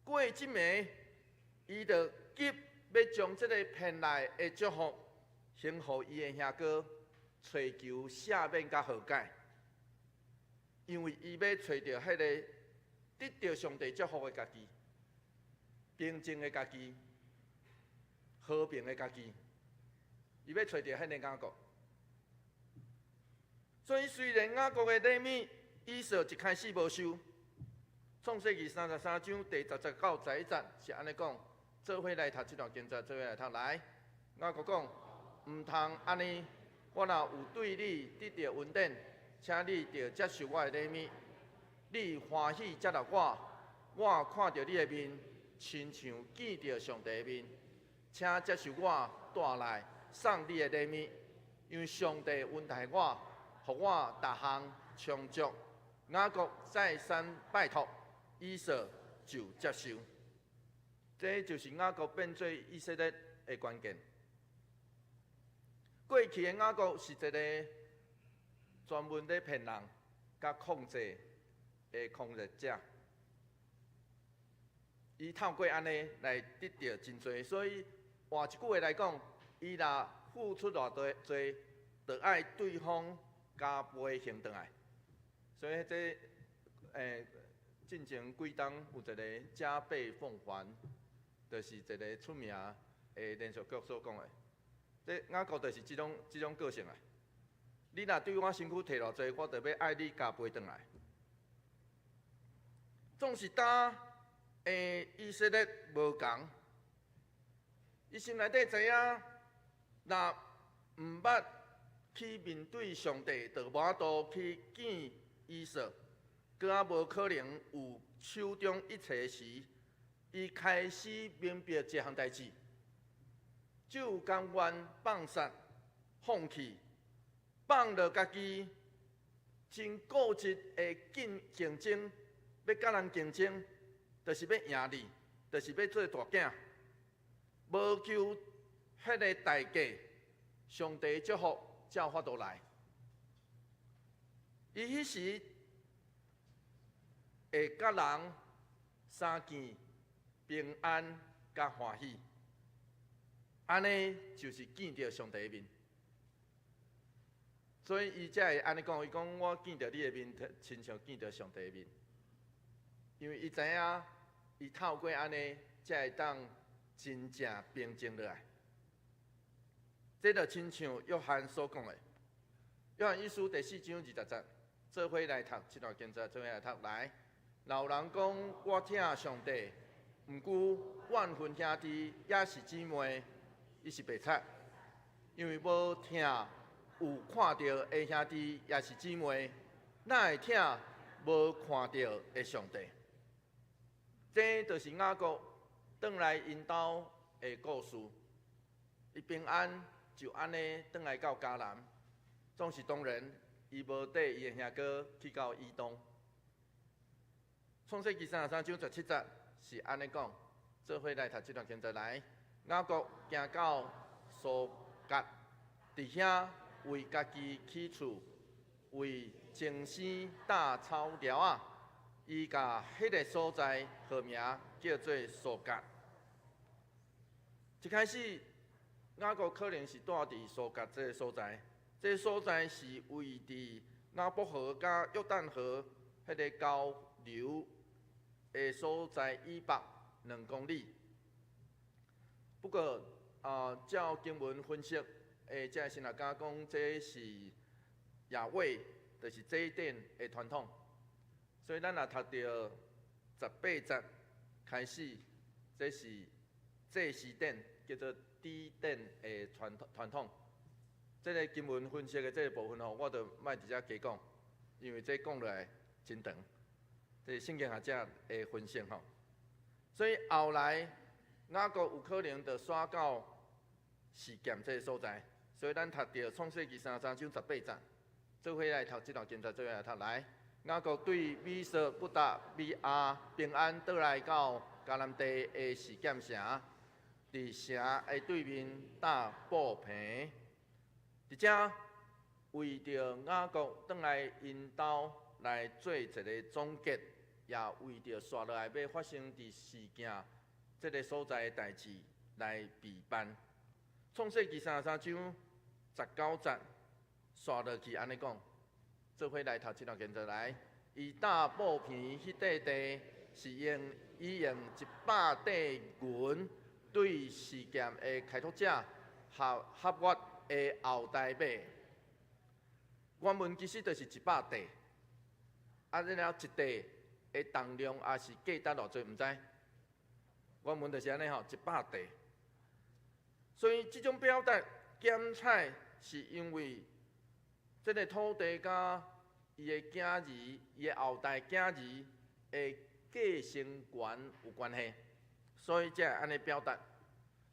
过即暝，伊就急要将这个骗来的祝福，先互伊的兄哥祈求赦免甲和解，因为伊要找到迄个得到上帝祝福的家己，平静的家己，和平的家己，伊要找到迄个雅各。所以虽然雅各的礼物以扫一开始无收，创世纪33章第10到11节是安尼讲，做伙来读这段经节，做伙来读来。雅各讲，毋通安尼，我若有对你得到恩典，请你着接受我的礼物。你欢喜接纳我看到你的面，亲像见到上帝的面，请接受我带来送你的礼物，因为上帝恩待我。互我逐项充足，雅各再三拜托，以扫就接受。这就是雅各变做以色列的关键。过去的雅各是一个专门咧骗人、甲控制的控制者，伊透过安尼来得到真多，所以换一句话来讲，伊若付出偌多，就爱对方。加倍还回来，所以这进前几冬有一个加倍奉还，就是一个出名的连续剧所讲的。这雅各就是这种个性啊！你若对我身躯摕偌济，我就要爱你加倍回来。总是当以色列无共，伊心内底知影，若毋捌。去面对上帝，就无法度去见以扫，搁也无可能有手中一切时，伊开始明白一项代志，就甘愿放杀、放弃，放了家己，真固执的竞争，要甲人竞争，就是要赢你，就是要做大囝，无求迄个代价，上帝祝福。才有法度来，伊迄时会甲人相见、平安、甲欢喜，安尼就是见到上帝的面。所以伊才会安尼讲，伊讲我见到你的面，亲像见到上帝的面，因为伊知影，伊透过安尼才会当真正平静落来。这就亲像约翰所讲的，约翰一书第4章20节，做伙来读这段经节，做伙来读来。老人讲，我听上帝，毋过万分兄弟也是姊妹，伊是白贼，因为无听有看到的兄弟也是姊妹，哪会听无看到的上帝？这就是雅各转来因兜的故事，伊平安。就安尼转来到迦南，总是当然，伊无缀伊的兄哥去到以东。创世纪33章17节是安尼讲，做伙来读这段经节来。雅各行到苏格，伫遐为家己起厝，为精生搭草寮啊，伊甲迄个所在号名叫做苏格。一开始。雅各可能是住伫苏格这个所在，这个所在是位伫雅博河甲约旦河迄个交流的所在以北2公里。不过照经文分析，这个神学家讲这是亚伟，就是祭典的传统。所以咱若读到18节开始，这是祭祀典，叫做。祭典的传统，这个经文分析的这个部分我就莫直接加讲，因为这讲落来真长，这是圣经学者的分析所以后来雅各有可能就刷到事件这个所在。所以咱读到创世纪33章18节，做伙来读这段经节，做伙来读来。雅各对米索不达米亚平安倒来到迦南地的示剑城，伫城的对面搭布棚。伫遮为着雅各倒来因兜来做一个总结，也为着接落来要发生伫事件这个所在的代志来备办。创世纪33章19节，刷落去安尼讲，做伙来读这段经节来。伊搭布片迄块地是以用100块银对事件的开拓者合约的后代买。原文其实就是100块，然后一块的重量也是价值偌济，毋知？原文就是安尼吼，100块。所以这种表达减彩，是因为这个土地甲伊的囝儿、伊的后代囝儿的继承权有关系，所以才安尼表达。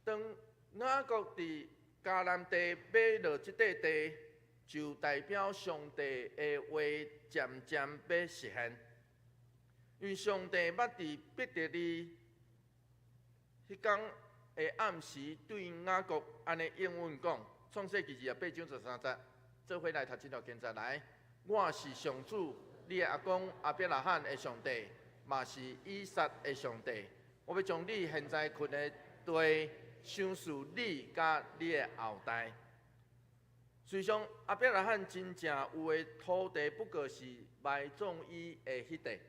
当雅各伫迦南地买落这块地，就代表上帝的话渐渐要实现。因为上帝捌伫彼得利迄天的暗时对雅各安尼应允讲，创世纪28章13节，做伙来读这条经节来。我是上主，你的阿公亚伯拉罕的上帝，嘛是以撒的上帝。我要将你现在困的地，赏赐你甲你的后代。虽然亚伯拉罕真正有的土地，不过是埋葬伊的迄地。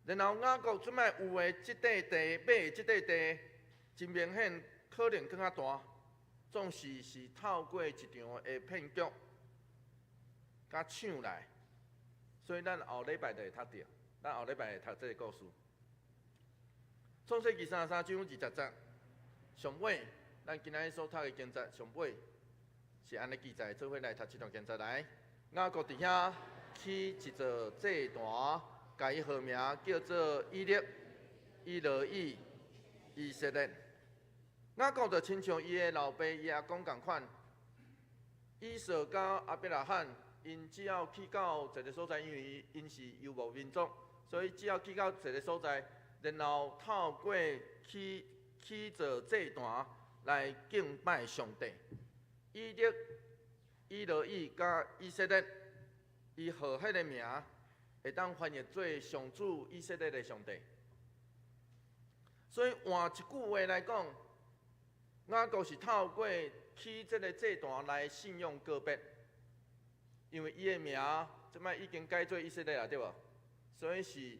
然后雅各即摆有的即块地，买的即块地，真明显可能更较大。总是透过一场的骗局，甲抢来，所以咱后礼拜就会读到，咱后礼拜会读这个故事。创世纪33章20节，上尾咱今仔所读的经节上尾是安尼记载，做伙来读这段经节来。雅各伫遐起一座祭坛，甲伊号名叫做以勒、以罗伊、以色列。雅各就亲像伊的老爸、伊阿公共款，以扫甲亚伯拉罕，因只要去到一个所在，因为因是游牧民族，所以只要去到一个所在，然后透过起造祭坛来敬拜上帝。以勒、以罗伊甲以色列，伊号迄个名会当翻译做上主以色列的上帝。所以换一句话来讲，雅各是透过起这个祭坛来信用告别，因为伊的名即摆已经改做以色列了，对无？所以是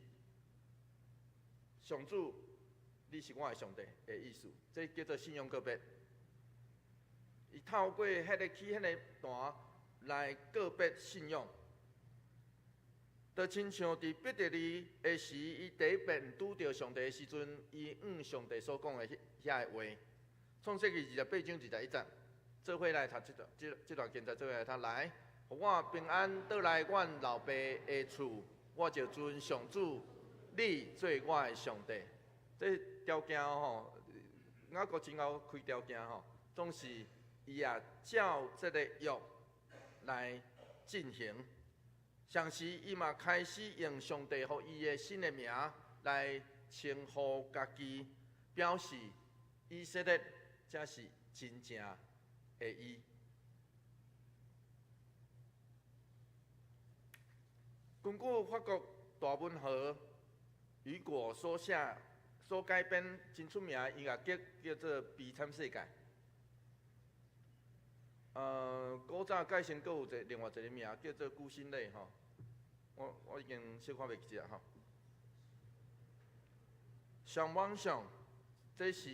上主，你是我的上帝的意思，这叫做信用告别。伊透过迄个起迄个坛来告别信用，就亲像伫彼得利的时，伊第一遍拄着上帝的时阵，伊上帝所讲的遐个话。创世纪28章21节，做伙来读这段经节，做伙来读来。互我平安倒来阮老爸的厝，我就尊上主，你做我的上帝。这条件吼，雅各真够开条件吼，总是伊也照这个约来进行。上时伊嘛开始用上帝予伊的新的名来称呼家己，表示以色列才是真正的伊。根据法国大文豪雨果所改编真出名的音乐剧，叫做《悲惨世界》。古早改成阁有另外一个名叫做《孤星泪》吼。我已经小看袂记啊吼。上网上，这是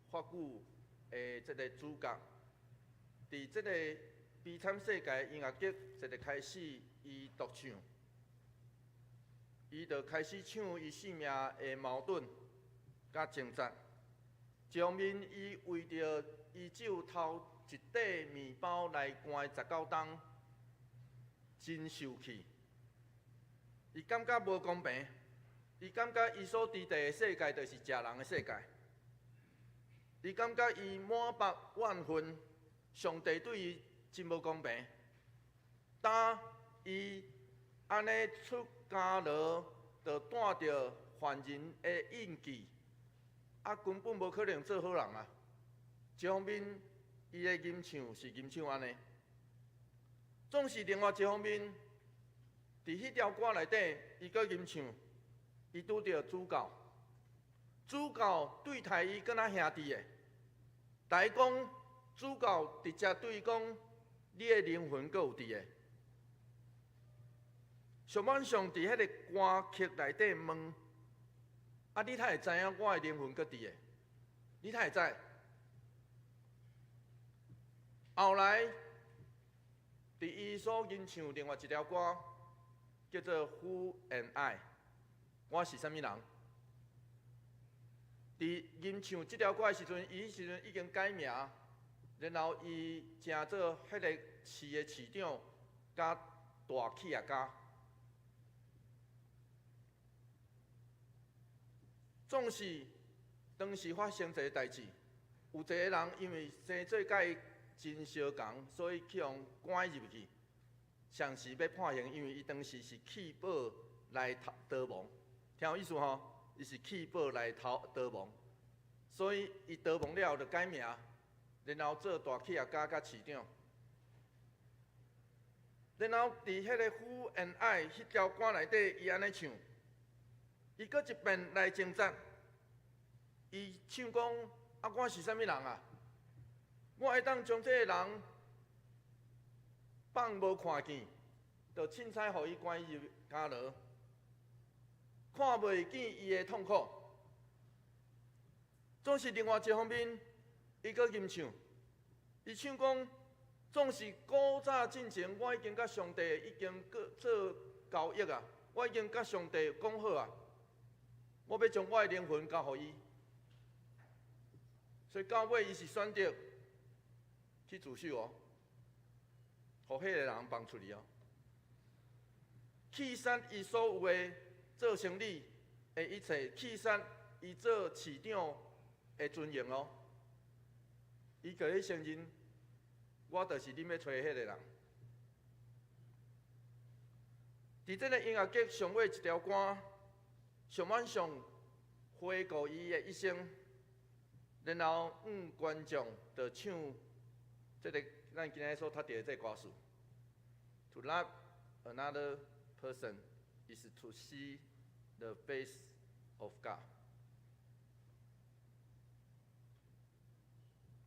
法语的这个主角，伫这个《悲惨世界》音乐剧一个开始，伊独唱，伊就开始唱伊生命的矛盾甲挣扎。上面伊为着伊只有偷一块面包来关19冬，真受气。伊感觉无公平，伊感觉伊所伫地的世界就是食人的世界。伊感觉伊满百万分，上帝对伊真无公平。当伊安尼出监牢，就带着犯人的印记，根本无可能做好人啊！一方面，伊的吟唱是吟唱安尼，总是另外一方面，伫迄条歌内底，伊搁吟唱，伊拄着主教，主教对待伊敢若兄弟的，但伊讲主教直接对伊讲，你的灵魂搁有伫的。上晚上伫迄个歌曲内底问，你才会知影我的灵魂搁伫的？你才会知？后来，伫伊所吟唱另外一条歌，叫做《Who Am I》，我是啥物人？伫吟唱即条歌的时阵，伊迄时阵已经改名，然后伊成做迄个市的市长，甲大企业家。总是当时发生一个代志，有一个人因为生做甲伊真相共，所以去互关入去，上时要判刑，因为伊当时是弃保来逃亡，听有意思吼？伊是弃保来逃亡，所以伊逃亡了后就改名，然后做大企业家甲市长，然后伫迄个《Who Am I》迄条歌内底，伊安尼唱。伊搁一遍来征战，伊唱讲：我是啥物人啊？我会当将这个人放无看见，就凊彩互伊关入监牢，看袂见伊的痛苦。总是另外一方面，伊搁吟唱，伊唱讲：总是古早进前，我已经甲上帝已经做交易啊，我已经甲上帝讲好啊。我要将我的灵魂交予伊，所以到尾伊是选择去自首哦，互迄个人放出去哦，弃杀伊所有的做生理的一切，弃杀伊做市长的尊严哦。伊家己承认，我就是恁要找迄个人。伫这个音乐节上尾一条歌。上晚上回顾伊的一生，然后观众就唱这个咱今日所读到的这个歌词。To love another person is to see the face of God。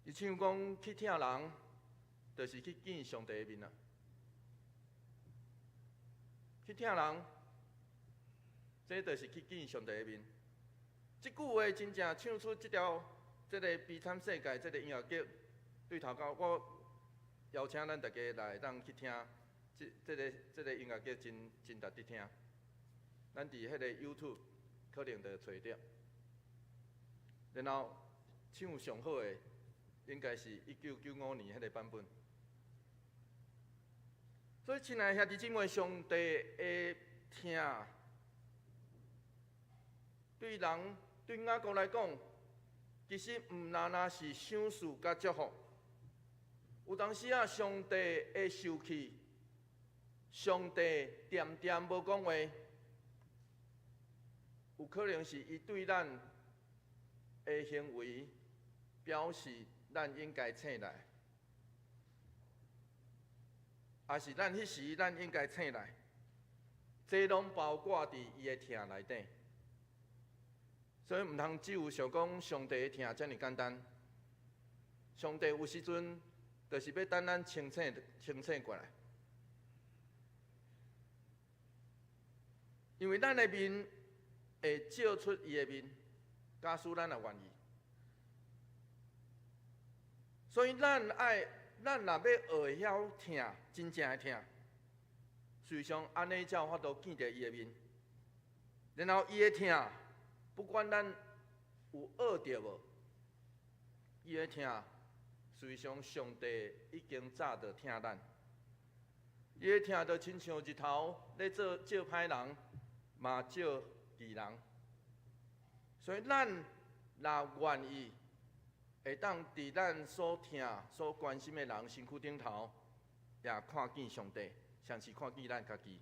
伊唱讲去疼人，就是去见上帝的面啊！去疼人。这就是去见上帝的面。这句话真正唱出这个悲惨世界这个音乐节对头到，我邀请咱大家来当去听这个音乐节真值得听。咱伫迄个 YouTube 可能就找到。然后唱上好的应该是1995年迄个版本。所以，亲爱的兄弟姊妹，上帝的听。对人、对雅各来讲，其实毋单是赏赐甲祝福。有当时啊，上帝会受气，上帝点点无讲话，有可能是伊对咱的行为表示咱应该醒来，也是咱迄时咱应该醒来，这拢包括伫伊的听内底。所以毋通只有想讲上帝的听遮尔简单，上帝有时阵就是要等咱清醒过来，因为咱的面会照出伊的面，假使咱也愿意。所以咱若要学晓听，真正的听，实际上安尼才有法度见到伊的面，然后伊的听。不管咱有学着无，伊的听，实际上上帝已经早就听咱。伊的听就亲像日头咧照歹人，嘛照义人。所以咱若愿意会当伫咱所听、所关心的人身躯顶头，也看见上帝，像是看见咱家己。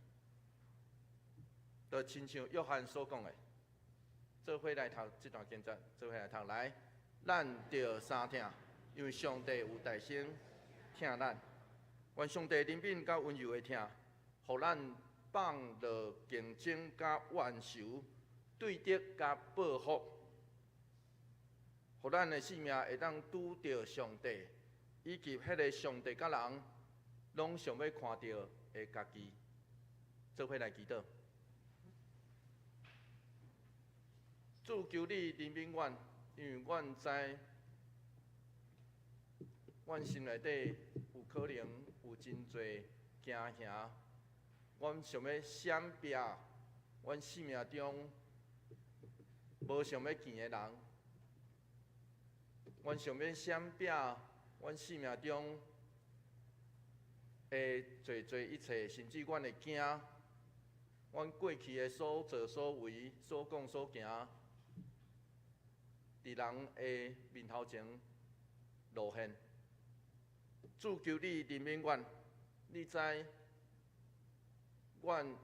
就亲像约翰所讲的，做伙来读这段经节，做伙来读来，咱着相听，因为上帝有大声听咱。愿上帝怜悯甲温柔的听，互咱放落竞争甲怨仇、对敌甲报复，互咱的性命会当拄着上帝，以及迄个上帝甲人拢想要看到的家己。做伙来祈祷。主求你怜悯阮，因为阮知，阮心内底有可能有真侪惊吓，阮想要闪避，阮生命中无想要见的人，阮想要闪避，阮生命中的侪一切，甚至阮会惊，阮过去的所作所为、所讲所行。伫人的面头前露现，主求你怜悯阮。你知，阮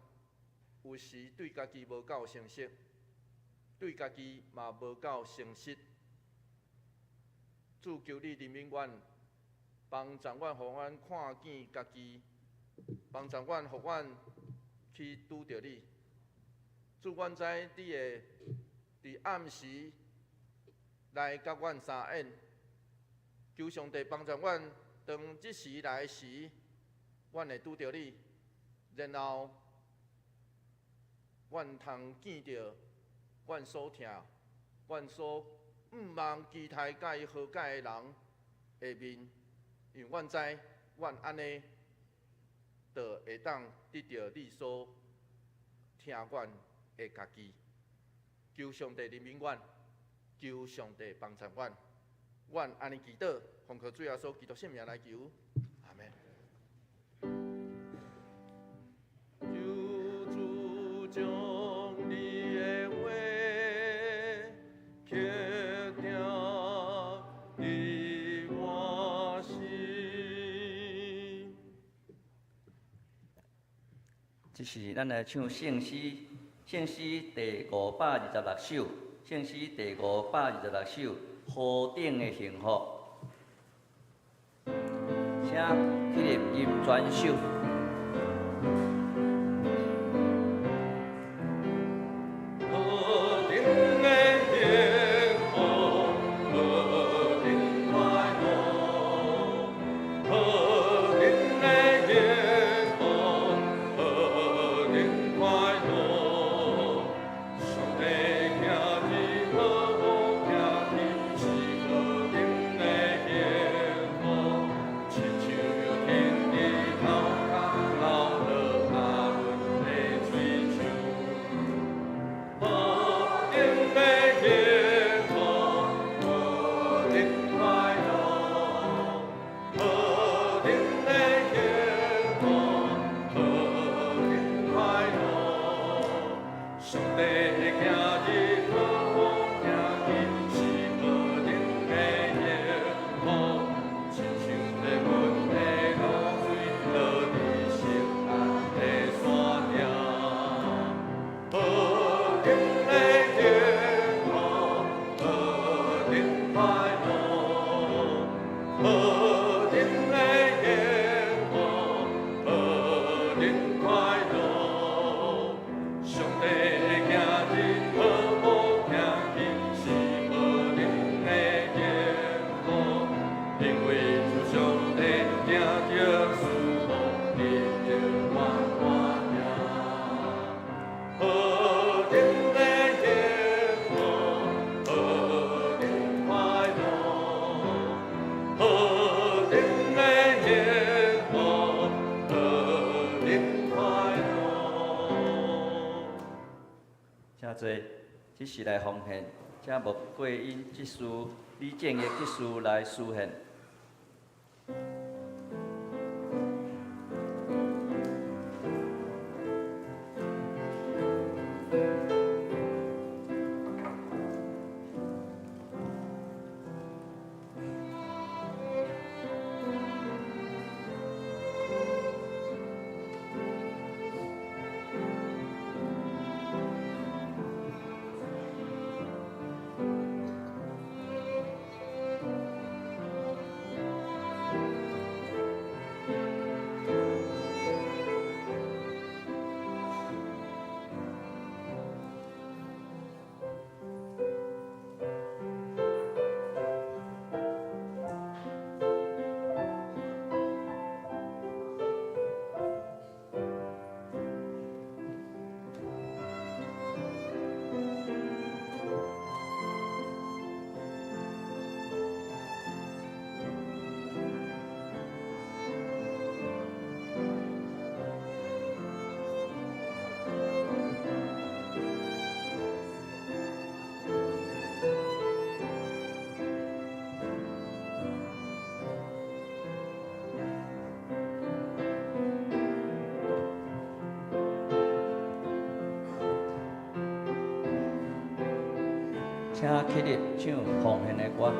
有时对家己无够诚实，对家己嘛无够诚实。主求你怜悯阮，帮助阮，互阮看见家己，帮助阮，互阮去拄着你。主，阮知你会伫暗时。来甲阮相应，求上帝帮助阮，当即时来时，阮会拄着你，然后阮通见着阮所听、阮所毋茫期待甲伊和解的人的面，因为阮知，阮安尼，就会当得到你所听阮的家己。求上帝怜悯阮。求上帝帮助阮，阮安尼祈祷，奉靠主耶稣基督圣名来求，阿门。求主将你的话刻定伫我心。这是咱来唱圣诗，圣诗第526首。圣诗第526首，何等的幸福，请起立吟全首。即是来奉献，请木桂英执事、李建业执事来施献。请起立唱奉献的歌。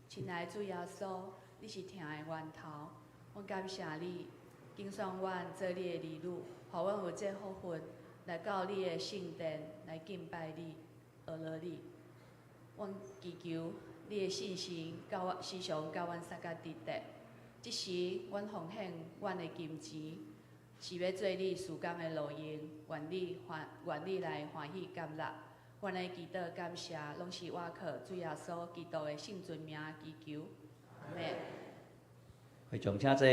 亲爱的主耶稣，你是听的源头，阮感谢你，拣选阮做你的儿女，予阮有这福分来到你的圣殿来敬拜你、学了你。阮祈求你的信心甲我时常甲阮撒甲直达。即时，阮奉献阮的金钱，是要做你事工的路用，愿你来欢喜接纳。阮的祈祷感谢，拢是我靠主耶稣基督的圣尊名祈求。阿门。会众请坐。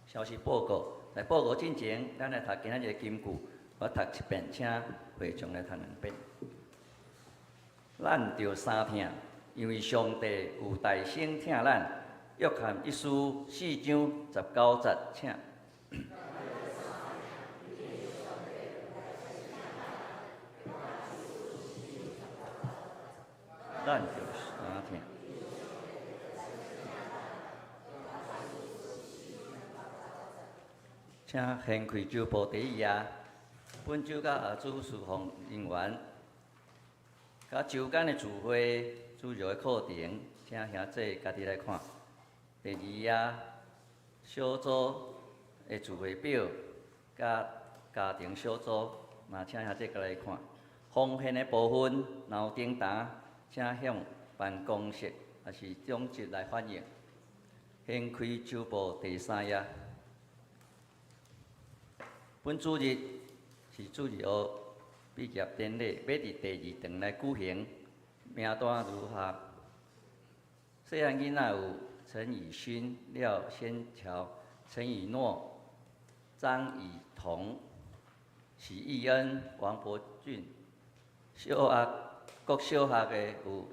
消息报告，在报告之前，咱来读今仔日的金句，我读一遍，请会众来读两遍。咱着三听，因为上帝有大声听咱。约翰一书4章19节，请。咱着三听。请献开酒部第一页，本酒甲下主侍奉人员，甲周间的聚会主要的课程，请兄弟家己来看。第二页，小组的聚会表，甲家庭小组，嘛请兄弟家来看。奉献的部分，若有订单，请向办公室也是总值来反映。献开酒部第3页。本主日是主日学毕业典礼，要伫第2场来举行。名单如下：细汉囡仔有陈以勋、廖先桥、陈以诺、张以彤、许义恩、王伯俊。小学国小学的有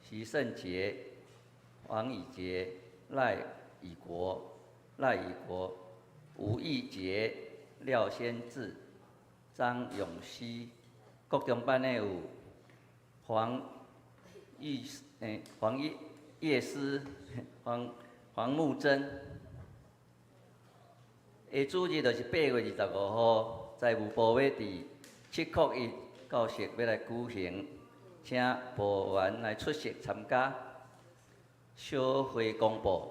徐胜杰、黄以杰、赖以国、吴义杰、廖先志、张永熙。国中班的有黄叶诗、黄木珍。下主日就是8月25号，财务部要伫7曲1教室要来举行，请部员来出席参加。小会公布，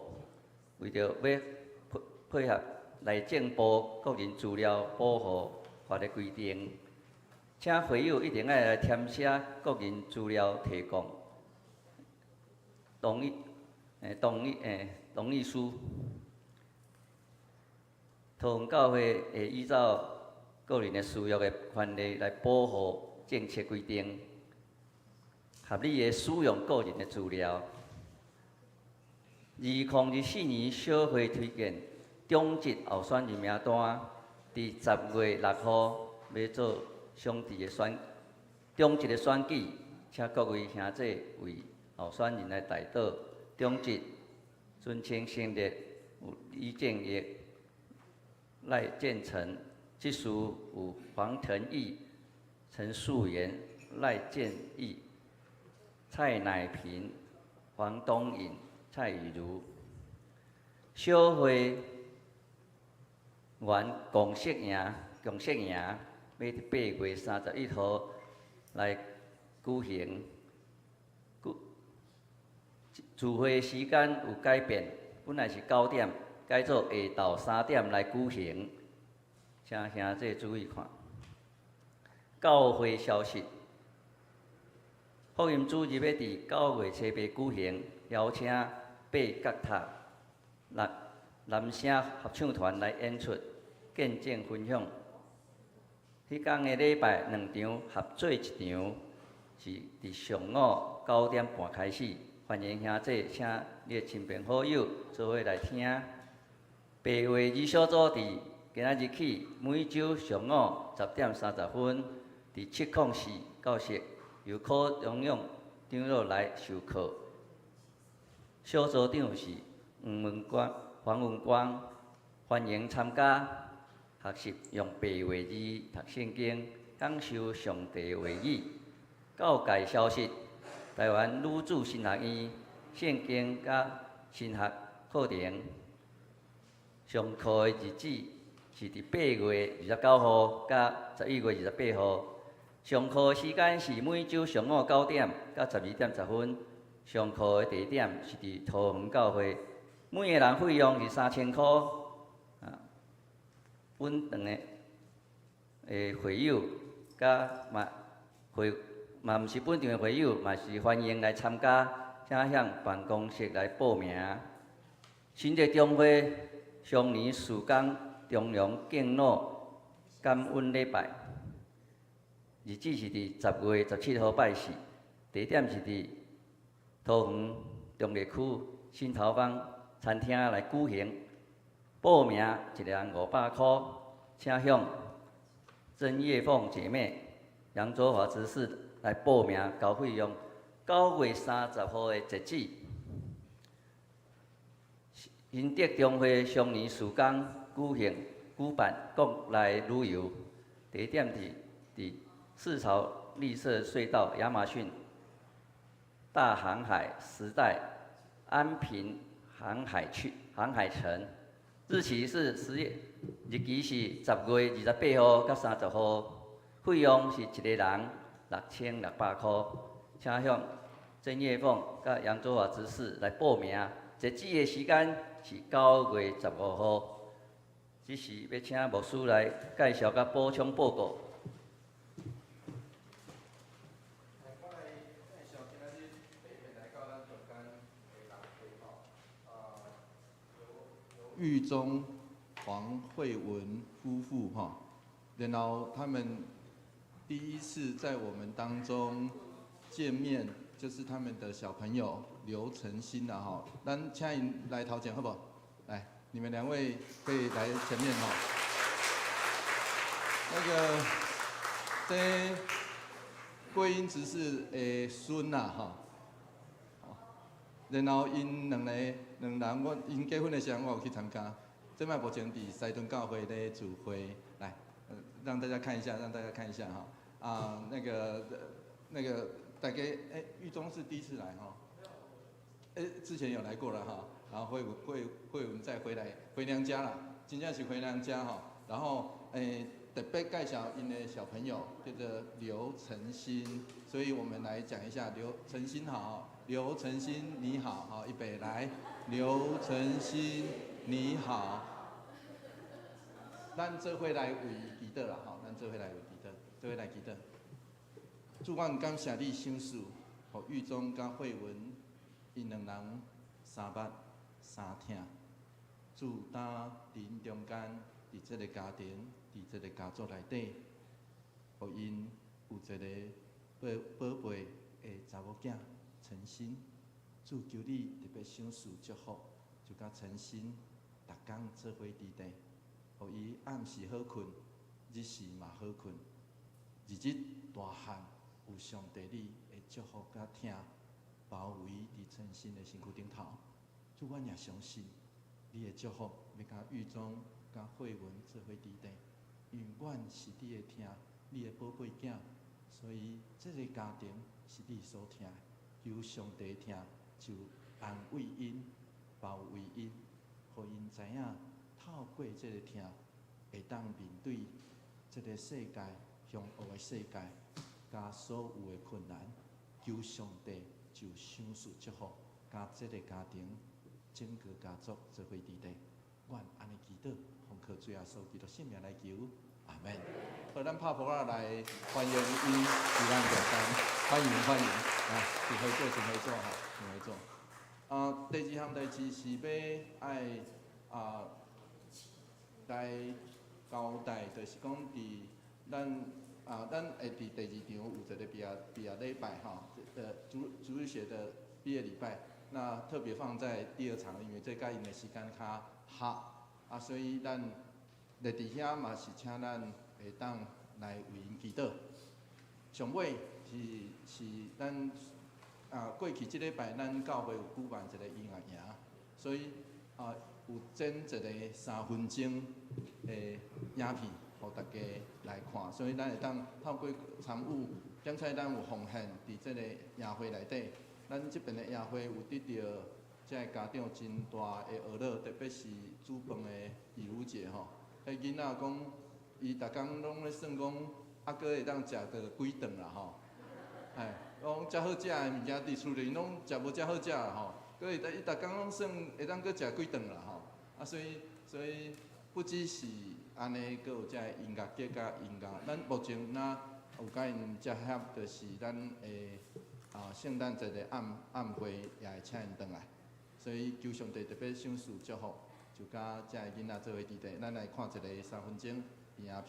为着要配合内政部个人资料保护法的规定，请会友一定要来填写个人资料提供同意书。桃园教会会依照个人的需要的权利来保护政策规定，合理的使用个人的资料。2024年小会推荐中职候选人名单，伫10月6号要做上帝的中职的选举，请各位兄弟为候选人来代祷。中职尊称先烈有李建业、赖建成，技术有黄腾义、陈素妍、赖建义、蔡乃平、黄东颖、蔡雨如。小会原共识营要伫8月31号来举行。聚会时间有改变，本来是9点，改做下昼3点来举行，请兄弟注意看。教会消息。福音主日要伫9月7日举行，邀请8角塔男声合唱团来演出，见证分享。迄天的礼拜2场合做一场，是伫上午9点半开始。欢迎兄弟，请你的亲朋好友做伙来听。白话语小组伫今仔日起，每周上午10点30分，伫704教室由柯荣勇长老来授课。小组长是黄文光，欢迎参加学习用白话语读圣经，感受上帝话语。教界消息。台湾女子神学院圣经甲神学课程上课的日子是伫8月29号甲11月28号。上课时间是每周上午9点到12点10分。上课的地点是伫桃园教会，每个人费用是3000块。本堂的会友甲嘛毋是本场的会友，嘛是欢迎来参加，请向办公室来报名。新竹中会双年曙光中央敬老感恩礼拜，日子是伫10月17号拜四，地点是伫桃园中立区新头坊餐厅来举行。报名一个人500块，请向曾叶凤姐妹、杨卓华执事来报名交费用。9月30号的截止。新竹中会双年曙光举办国内旅游，地点伫四朝绿色隧道、亚马逊大航海时代、安平航海城。日期是日期是10月28号到30号，费用是一个人6600块，请向曾叶凤甲杨卓华执事来报名。截止的时间是9月15号。这是要请牧师来介绍甲补充报告。狱中黄慧文夫妇哈，然后他们第一次在我们当中见面，就是他们的小朋友刘晨欣啦哈，咱请因来头前好不好？来，你们2位可以来前面哈。这桂英执事的孙啦哈。然后因两人，因结婚的时候我有去参加，这摆目前伫西屯教会咧主会，来，让大家看一下哈。那个，大家狱中是第一次来哈，之前有来过了哈，然后慧文再回娘家啦，真正是回娘家哈。然后特别介绍因的小朋友叫做刘晨欣，所以我们来讲一下刘晨欣好。刘晨欣你好，好，预备来，刘晨欣你好。咱做伙来为祈祷啦，吼，咱做伙来为祈祷，做伙来祈祷。主，我感谢你赏赐，互狱中甲慧文因两人3捌3听。主，当伫中间，伫这个家庭，伫这个家族内底，互因有一个宝贝的查某囝。诚心，主求你特别赏赐祝福，就甲诚心，逐工做伙伫地，互伊暗时好困，日时嘛好困，日大汉有上帝你的祝福甲听，包围伫诚心的身躯顶头。主，我也相信你的祝福要甲狱中甲慧文做伙伫地，因为阮是你的听，你的宝贝囝，所以这个家庭是你所听的。求上帝听，就安慰因，包围因，互因知影，透过这个听，会当面对这个世界凶恶的世界，甲所有的困难。求上帝就赏赐祝福，甲这个家庭、整个家族做伙伫地。阮安尼祈祷，奉靠主耶稣基督圣名来求，阿门。免。好，咱拍婆仔来欢迎伊伫咱中间，欢迎啊！请合作，请合作哈，请合作。第二项代志是要爱来交代，就是讲伫咱会伫第2场有一个毕业礼拜哈，主日学的毕业礼拜，那特别放在第2场，因为这甲因的时间较合所以咱来伫遐嘛是请咱会当来为因祈祷。上尾是咱过去即礼拜咱教会有举办一个音乐营，所以有剪一个3分钟的影片，互大家来看。所以咱会当透过参与，点彩咱有奉献伫即个营会内底。咱即边的营会有得到即个家长真大的娱乐，特别是煮饭的义务节吼。迄囡仔讲，伊逐工拢咧算讲，搁会当食着几顿啦吼。讲遮好食的物件伫厝里拢食无遮好食啦吼。伊逐工拢算会当搁食几顿啦吼。所以不只是安尼，搁有遮个音乐节甲音乐。咱目前有甲因结合，就是咱的圣诞节的暗会也会请因转来。所以求上帝特别赏赐祝福，就甲遮个囡仔做伙伫地，咱来看一个3分钟影片。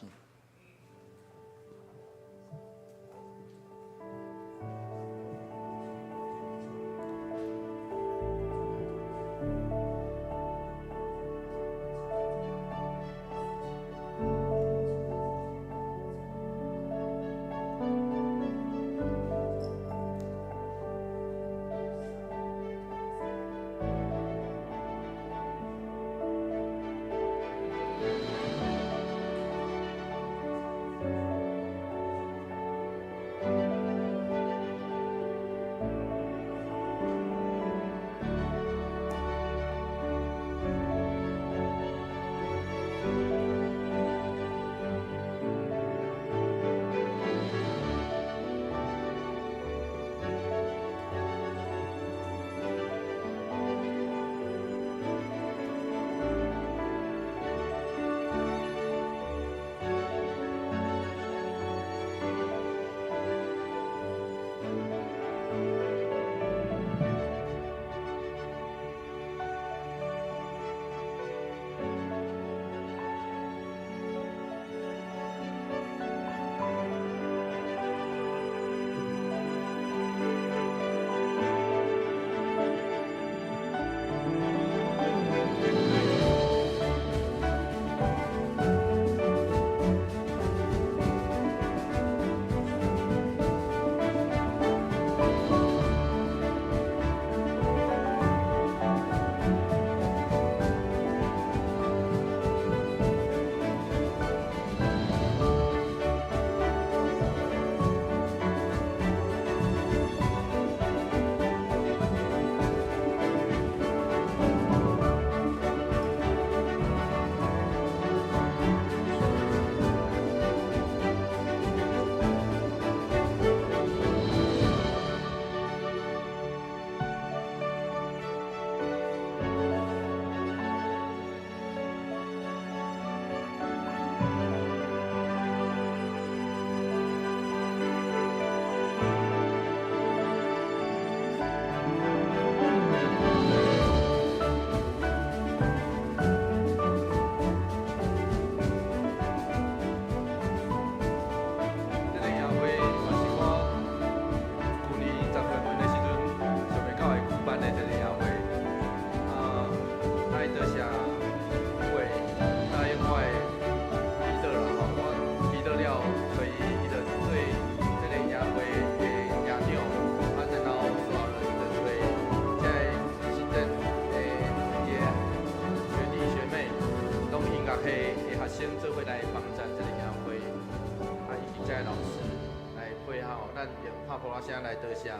拍鼓仔声来多谢伫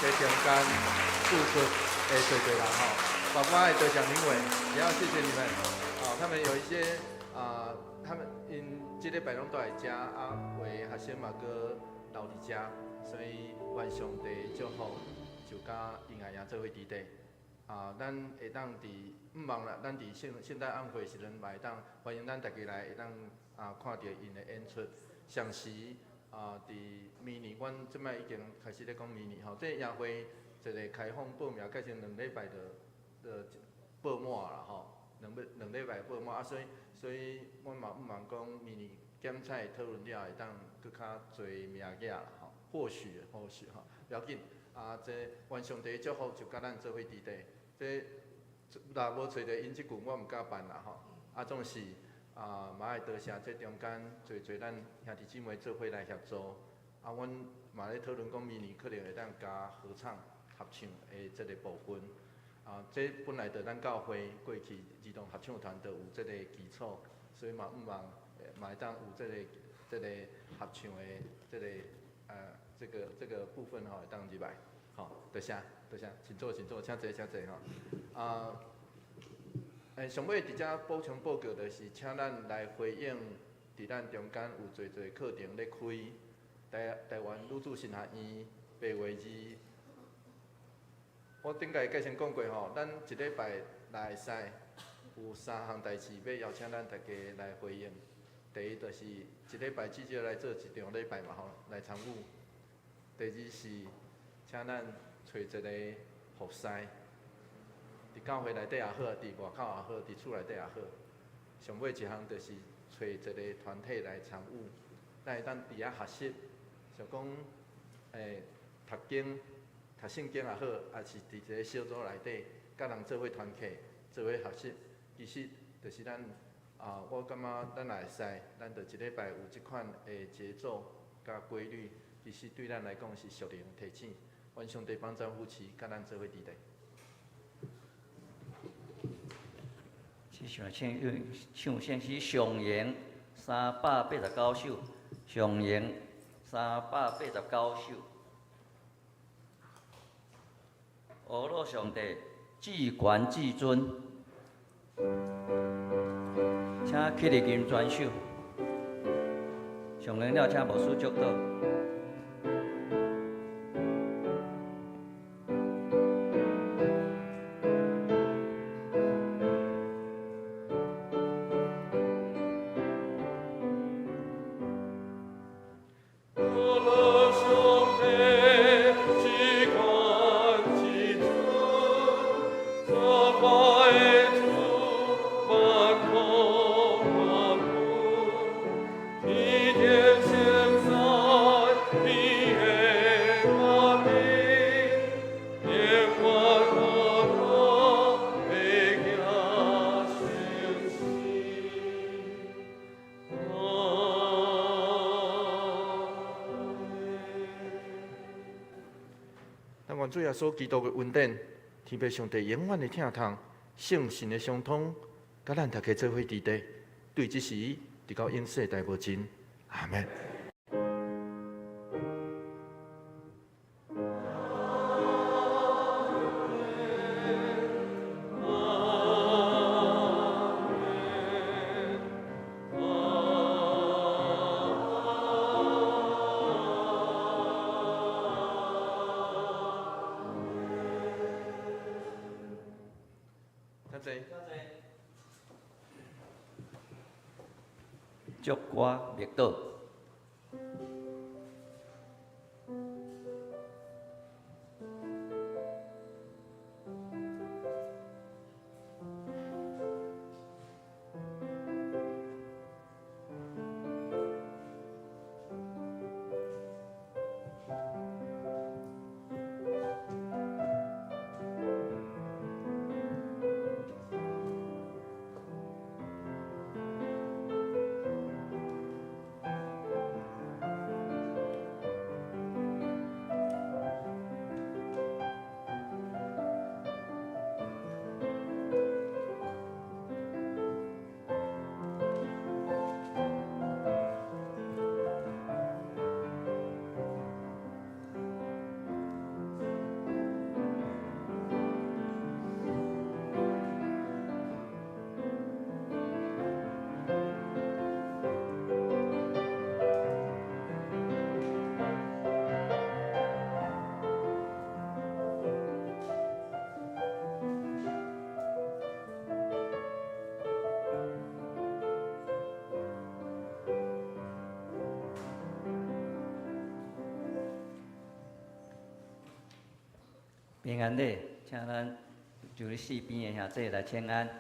这中间付出的做对人吼，包括也多谢明伟，也要谢谢你们。他们有一些他们因这礼拜拢都来遮，为学生嘛搁留伫遮，所以愿上帝祝福，就甲音乐营做伙伫地。咱会当伫毋忙啦，咱伫现代晚会时阵嘛会当欢迎咱大家来会当看到因的演出。上时伫明年，阮即摆已经开始咧讲明年吼，这宴会一个开放报名，改成2礼拜的报满啦吼，两礼拜报满所以阮嘛毋忙讲明年检采讨论了会当搁较侪名额啦吼，或许吼，不要紧这愿上帝祝福就甲咱做伙伫地。这若无找着因即句，我毋敢办啦吼。总是嘛爱多谢这中间侪咱兄弟姊妹做伙来协助。阮嘛咧讨论讲明年可能会当加合唱、合唱的这个部分。这本来就咱教会过去儿童合唱团就有这个基础，所以嘛毋忙嘛会当有这个合唱的这个部分会当入来。多谢，请坐，请坐，请坐吼。上尾伫遮补充报告，就是请咱来回应，伫咱中间有侪课程咧开，台湾女子神学院8月2。我顶个介先讲过吼，咱一礼拜来会使有3项代志要邀请咱大家来回应。第一就是一礼拜至少来做1场礼拜嘛吼，来参与。第二是请咱找一个服侍，伫教会内底也好，伫外口也好，伫厝内底也好。上尾一项就是找一个团体来参与，咱会当伫遐学习，像讲读经、读圣经也好，也是伫一个小组内底，甲人做伙团契，做伙学习。其实就是咱我感觉咱也会使，咱就一礼拜有即款的节奏甲规律，其实对咱来讲是属灵提醒。愿上帝帮助夫妻，甲咱做伙伫地。是想唱先是上言389首，上言389首。阿罗上帝至权至尊，请起立吟转首。上言了，请牧师祝祷。主耶稣基督的恩典，天父上帝永远的疼痛，圣神的相通，甲咱大家做伙伫地，对即时直到永世大无尽，阿门。祝歌列岛。平安礼，请咱就你四边的兄弟来请安。